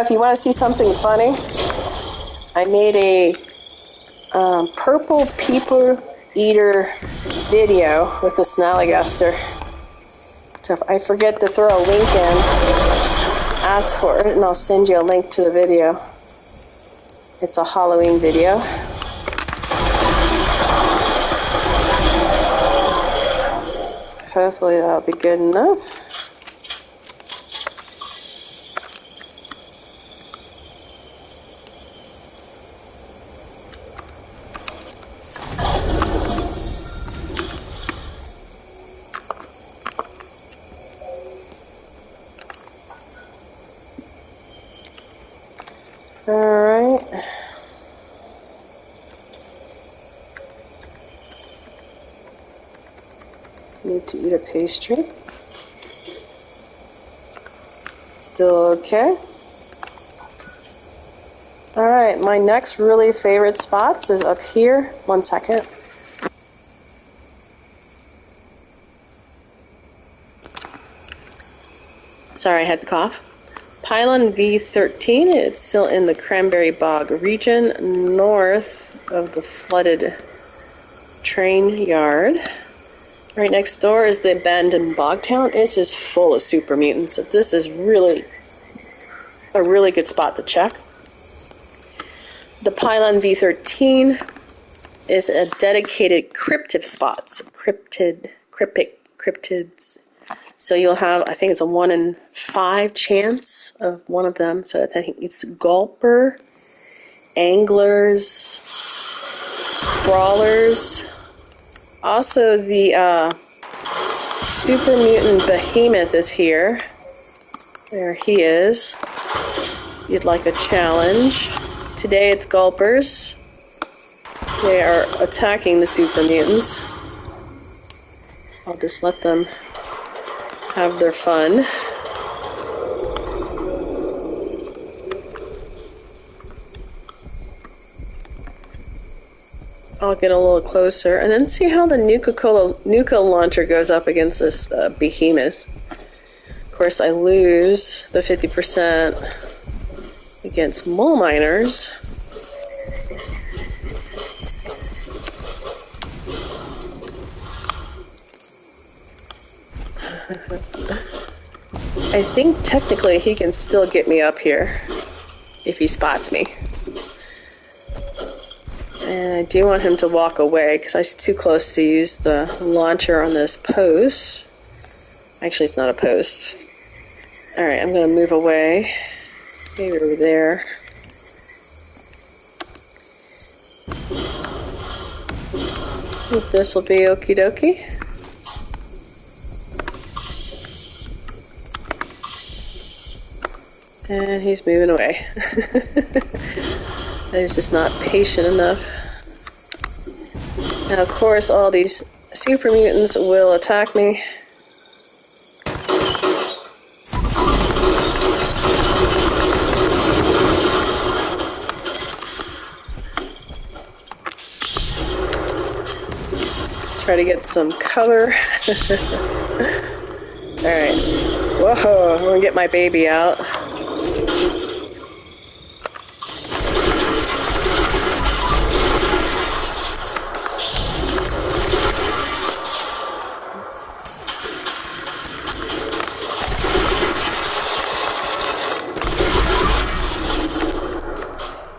If you want to see something funny, I made a purple people eater video with the snallygaster. So if I forget to throw a link in, ask for it and I'll send you a link to the video. It's a Halloween video. Hopefully that'll be good enough. Alright. Need to eat a pastry. Still okay. Alright, my next really favorite spots is up here. 1 second. Sorry, I had to cough. Pylon V13, it's still in the Cranberry Bog region, north of the flooded train yard. Right next door is the abandoned bog town. It's just full of super mutants, so this is really a really good spot to check. The Pylon V13 is a dedicated cryptid spots. Cryptids. So you'll have, I think it's a 1 in 5 chance of one of them. So I think it's gulper, anglers, crawlers. Also the super mutant behemoth is here. There he is. You'd like a challenge. Today it's gulpers. They are attacking the super mutants. I'll just let them have their fun. I'll get a little closer and then see how the Nuka launcher goes up against this behemoth. Of course, I lose the 50% against Mole Miners. I think technically he can still get me up here if he spots me. And I do want him to walk away because I'm too close to use the launcher on this post. Actually, it's not a post. Alright, I'm going to move away. Maybe over there. I think this will be okie dokie. And he's moving away. He's just not patient enough. Now, of course, all these super mutants will attack me. Try to get some cover. Alright. Whoa, I'm gonna get my baby out.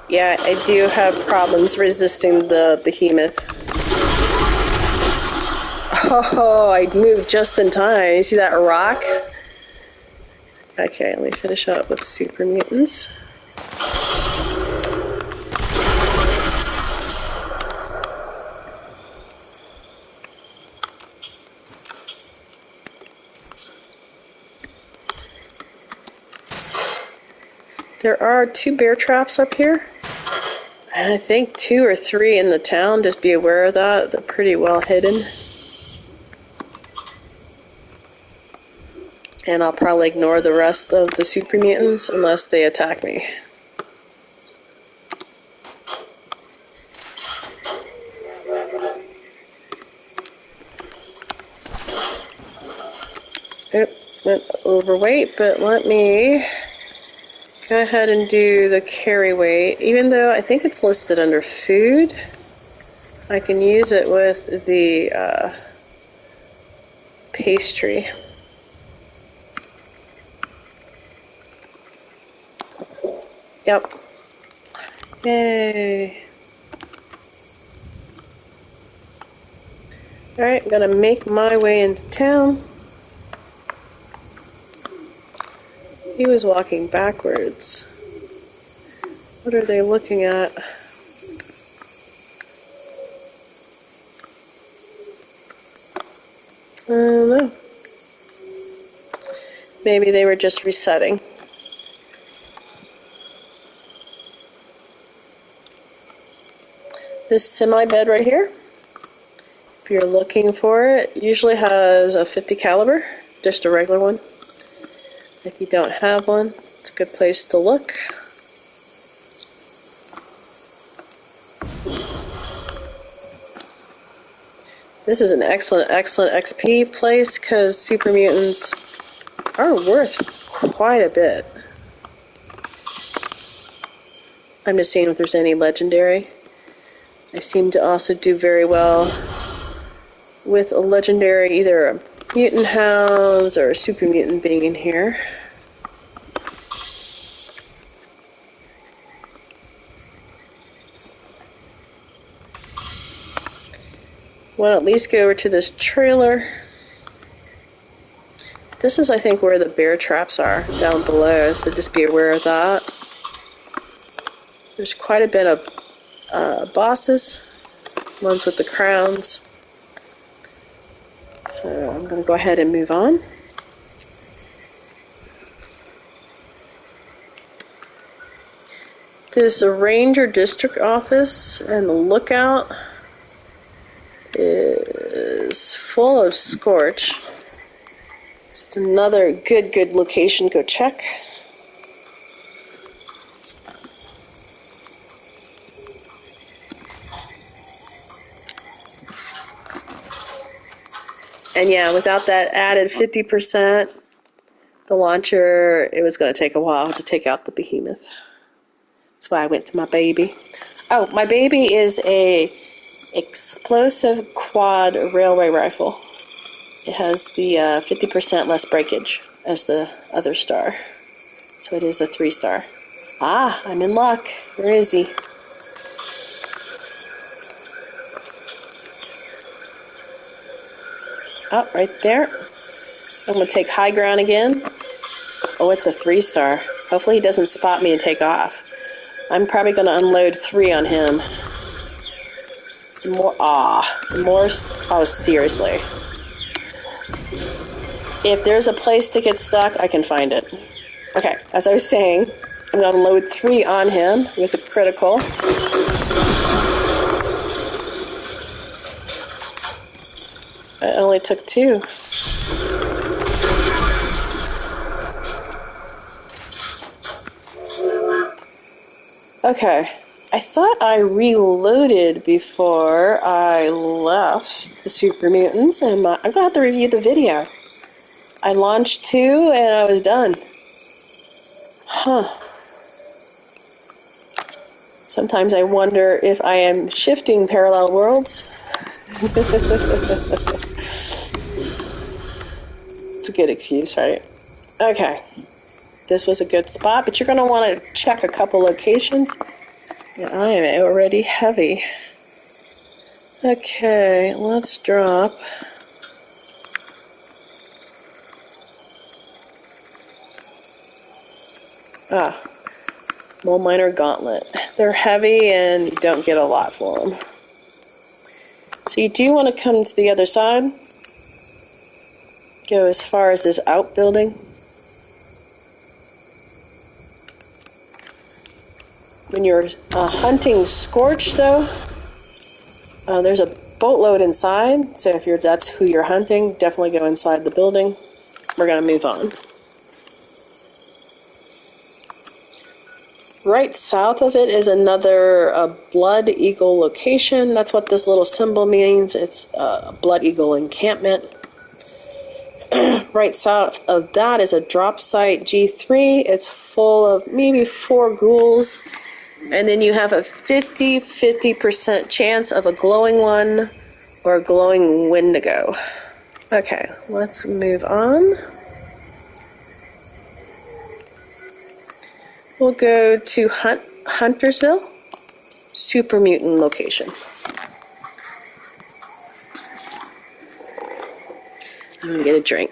Yeah, I do have problems resisting the behemoth. Oh, I moved just in time. You see that rock? Okay, let me finish up with super mutants. There are 2 bear traps up here. And I think 2 or 3 in the town. Just be aware of that. They're pretty well hidden. And I'll probably ignore the rest of the super mutants unless they attack me. Oop, went overweight, but let me go ahead and do the carry weight. Even though I think it's listed under food, I can use it with the pastry. Yep. Yay. Alright, I'm gonna make my way into town. He was walking backwards. What are they looking at? I don't know. Maybe they were just resetting. This semi-bed right here, if you're looking for it, usually has a 50 caliber, just a regular one. If you don't have one, it's a good place to look. This is an excellent XP place because super mutants are worth quite a bit. I'm just seeing if there's any legendary. I seem to also do very well with a legendary, either a mutant hounds or a super mutant being in here. Want to at least go over to this trailer. This is, I think, where the bear traps are, down below, so just be aware of that. There's quite a bit of bosses, ones with the crowns. So I'm going to go ahead and move on. This Ranger District Office and the lookout is full of Scorch. So it's another good location to go check. And yeah, without that added 50%, the launcher, it was going to take a while to take out the behemoth. That's why I went to my baby. Oh, my baby is a explosive quad railway rifle. It has the 50% less breakage as the other star. So it is a 3-star. Ah, I'm in luck. Where is he? Oh, right there. I'm going to take high ground again. Oh, it's a 3-star. Hopefully he doesn't spot me and take off. I'm probably going to unload 3 on him. Oh, seriously. If there's a place to get stuck, I can find it. Okay, as I was saying, I'm going to load 3 on him with a critical. I only took 2. Okay, I thought I reloaded before I left the Super Mutants, and I'm going to have to review the video. I launched 2 and I was done. Huh. Sometimes I wonder if I am shifting parallel worlds. It's a good excuse, right? Okay. This was a good spot, but you're going to want to check a couple locations. Yeah, I am already heavy. Okay, let's drop Mole Miner Gauntlet. They're heavy and you don't get a lot for them. So you do want to come to the other side. Go as far as this outbuilding. When you're hunting Scorch, though, there's a boatload inside. So if that's who you're hunting, definitely go inside the building. We're going to move on. Right south of it is another Blood Eagle location. That's what this little symbol means. It's a Blood Eagle encampment. Right south of that is a drop site G3. It's full of maybe 4 ghouls. And then you have a 50% chance of a glowing one or a glowing Wendigo. Okay, let's move on. We'll go to Huntersville, super mutant location. I'm going to get a drink.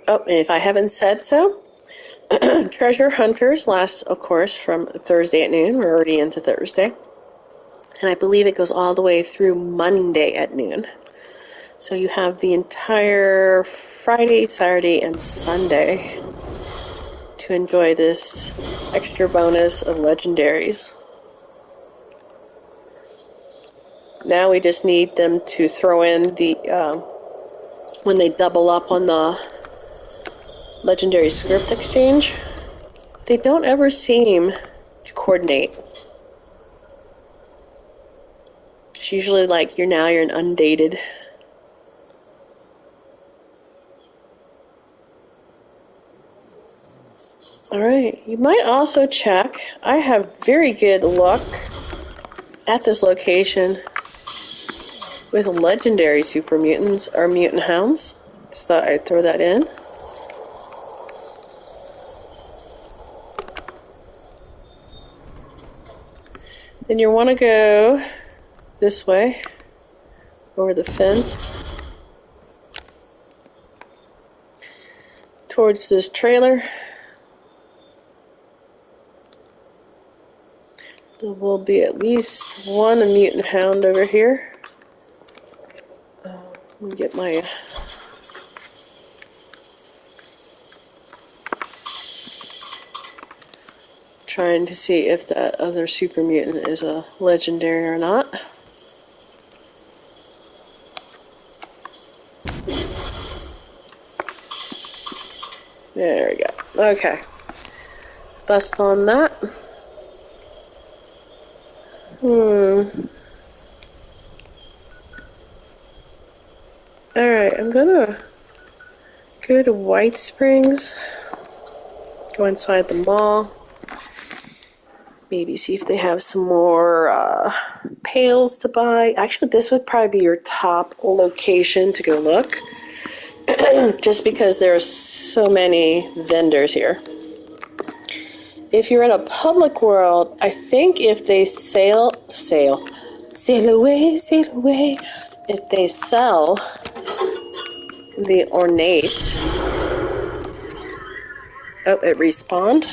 Oh, and if I haven't said so, Treasure Hunters lasts, of course, from Thursday at noon. We're already into Thursday. And I believe it goes all the way through Monday at noon. So you have the entire Friday, Saturday, and Sunday to enjoy this extra bonus of legendaries. Now we just need them to throw in the, when they double up on the legendary script exchange, they don't ever seem to coordinate. It's usually like you're an undated. Alright, you might also check. I have very good luck at this location with legendary super mutants or mutant hounds. Just thought I'd throw that in. Then you want to go this way, over the fence, towards this trailer. There will be at least one mutant hound over here. Let me get my... trying to see if that other super mutant is a legendary or not. There we go. Okay. Bust on that. Alright, I'm gonna go to White Springs, go inside the mall, maybe see if they have some more pails to buy. Actually, this would probably be your top location to go look, just because there are so many vendors here. If you're in a public world, I think if they sail away, if they sell the ornate, oh, it respawned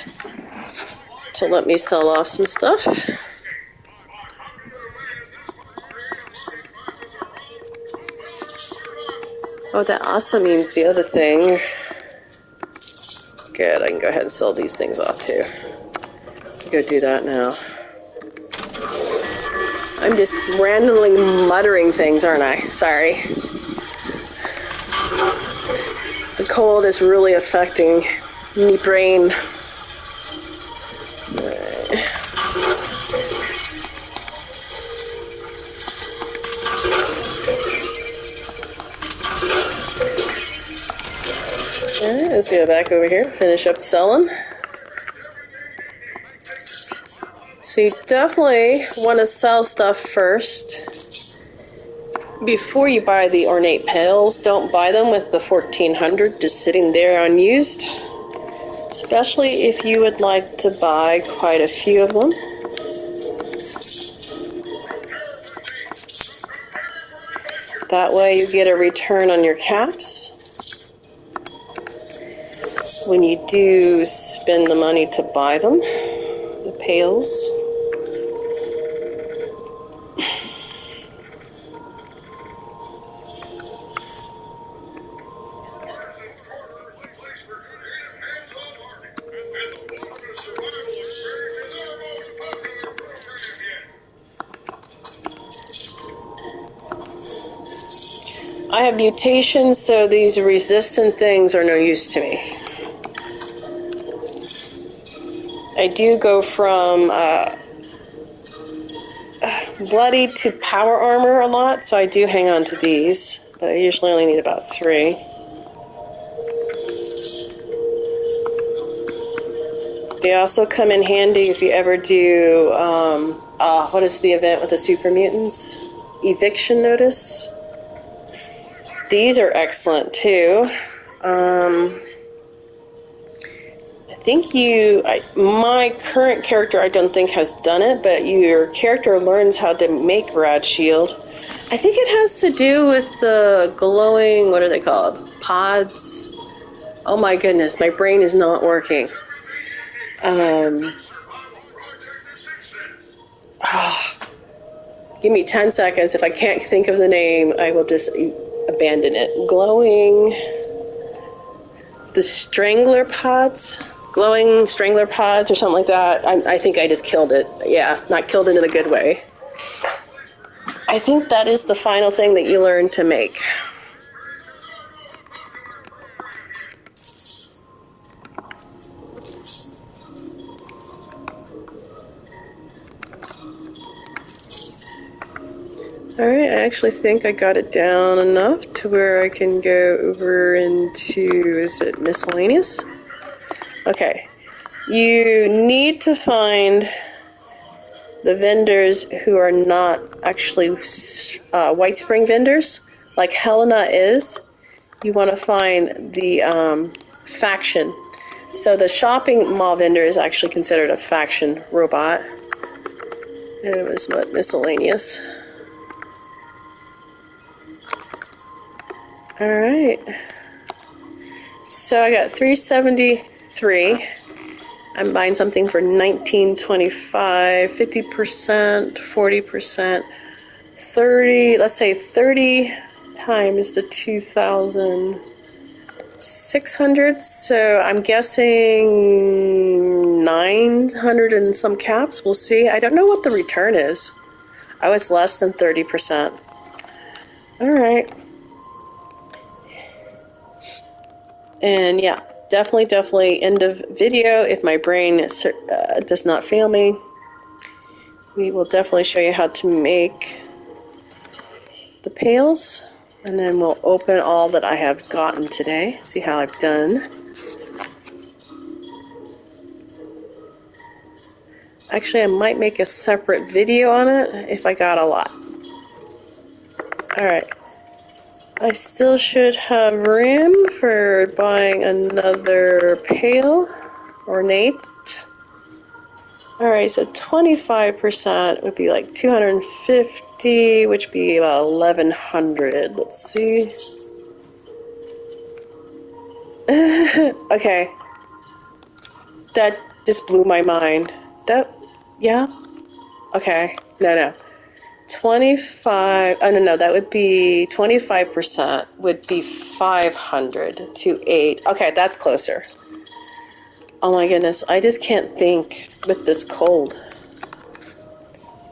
to let me sell off some stuff. Oh, that also means the other thing. Good, I can go ahead and sell these things off too. Go do that now. I'm just randomly muttering things, aren't I? Sorry. The cold is really affecting me brain. Alright, let's go back over here, finish up selling. So you definitely want to sell stuff first Before you buy the ornate pails, don't buy them with the 1400 just sitting there unused, especially if you would like to buy quite a few of them. That way you get a return on your caps when you do spend the money to buy them, the pails. I have mutations, so these resistant things are no use to me. I do go from bloody to power armor a lot, so I do hang on to these, but I usually only need about 3. They also come in handy if you ever do, what is the event with the super mutants? Eviction notice. These are excellent too. I think my current character I don't think has done it, but your character learns how to make Rad Shield. I think it has to do with the glowing, what are they called? Pods? Oh my goodness, my brain is not working. Give me 10 seconds. If I can't think of the name, I will just abandon it. The strangler pods? Glowing strangler pods or something like that. I think I just killed it. Yeah, not killed it in a good way. I think that is the final thing that you learn to make. Alright, I actually think I got it down enough to where I can go over into, is it miscellaneous? Okay. You need to find the vendors who are not actually White Spring vendors, like Helena is. You want to find the faction. So the shopping mall vendor is actually considered a faction robot. And it was what, miscellaneous. Alright. So I got 373. I'm buying something for $19.25, 50%, 40%, 30, let's say 30 times the 2,600. So I'm guessing 900 and some caps. We'll see. I don't know what the return is. Oh, it's less than 30%. Alright. And yeah, definitely end of video. If my brain does not fail me, we will definitely show you how to make the pails. And then we'll open all that I have gotten today, see how I've done. Actually, I might make a separate video on it if I got a lot. Alright. I still should have room for buying another pail, ornate. Alright, so 25% would be like 250, which would be about 1,100. Let's see. Okay. That just blew my mind. Yeah? Okay. No. 25, oh no, that would be 25% would be 500 to 8. Okay, that's closer. Oh my goodness, I just can't think with this cold.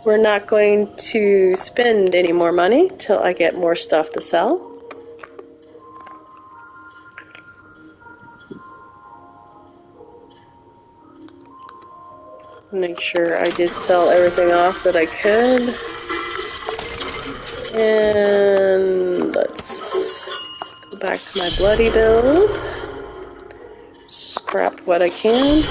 We're not going to spend any more money till I get more stuff to sell. Make sure I did sell everything off that I could. And let's go back to my bloody build. Scrap what I can.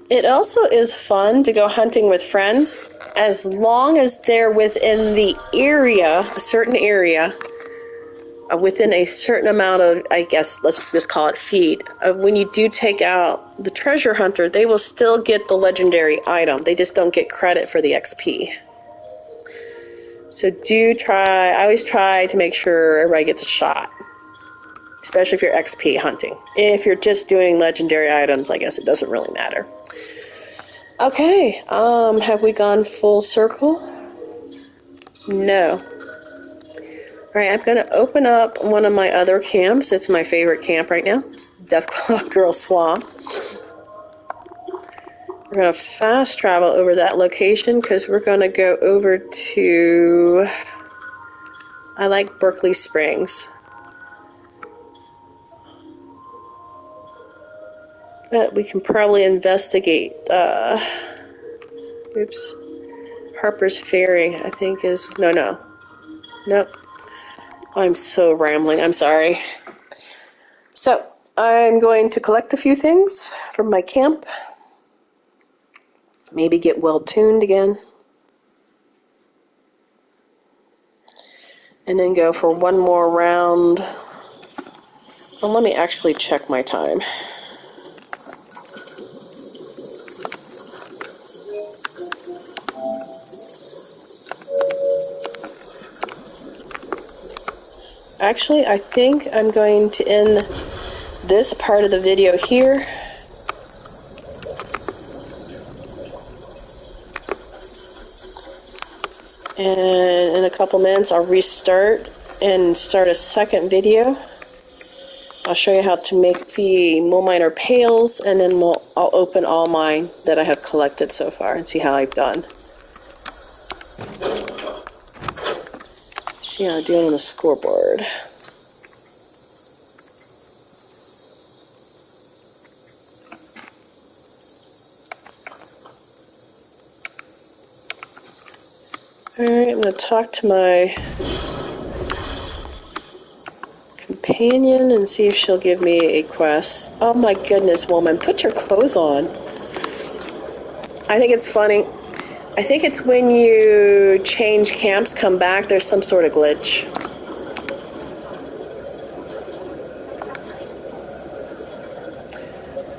It also is fun to go hunting with friends as long as they're within the area, a certain area, within a certain amount of, I guess, let's just call it feet. When you do take out the treasure hunter, they will still get the legendary item. They just don't get credit for the XP. So I always try to make sure everybody gets a shot, especially if you're XP hunting. If you're just doing legendary items, I guess it doesn't really matter. Okay, have we gone full circle? No. Alright, I'm going to open up one of my other camps. It's my favorite camp right now. It's Deathclaw Girl Swamp. We're going to fast travel over that location because we're going to go over to... I like Berkeley Springs. But we can probably investigate... Harper's Ferry, I think is... No. Nope. I'm so rambling. I'm sorry. So, I'm going to collect a few things from my camp. Maybe get well tuned again. And then go for one more round. Well, let me actually check my time. Actually, I think I'm going to end this part of the video here. And in a couple minutes, I'll restart and start a second video. I'll show you how to make the Mole Miner pails, and then I'll open all mine that I have collected so far and see how I've done. See how I'm doing on the scoreboard. Alright, I'm going to talk to my companion and see if she'll give me a quest. Oh my goodness, woman, put your clothes on. I think it's funny. I think it's when you change camps, come back, there's some sort of glitch.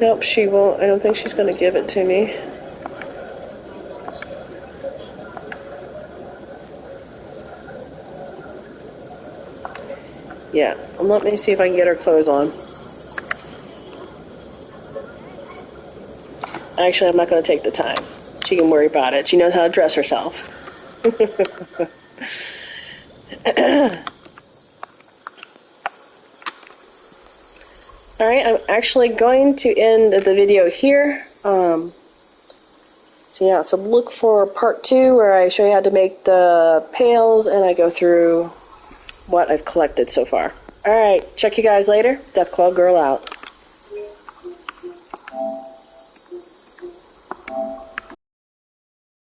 Nope, she won't. I don't think she's going to give it to me. Yeah, let me see if I can get her clothes on. Actually, I'm not going to take the time. She can worry about it. She knows how to dress herself. Alright, I'm actually going to end the video here. So look for part 2 where I show you how to make the pails and I go through what I've collected so far. Alright, check you guys later. Deathclaw Girl out.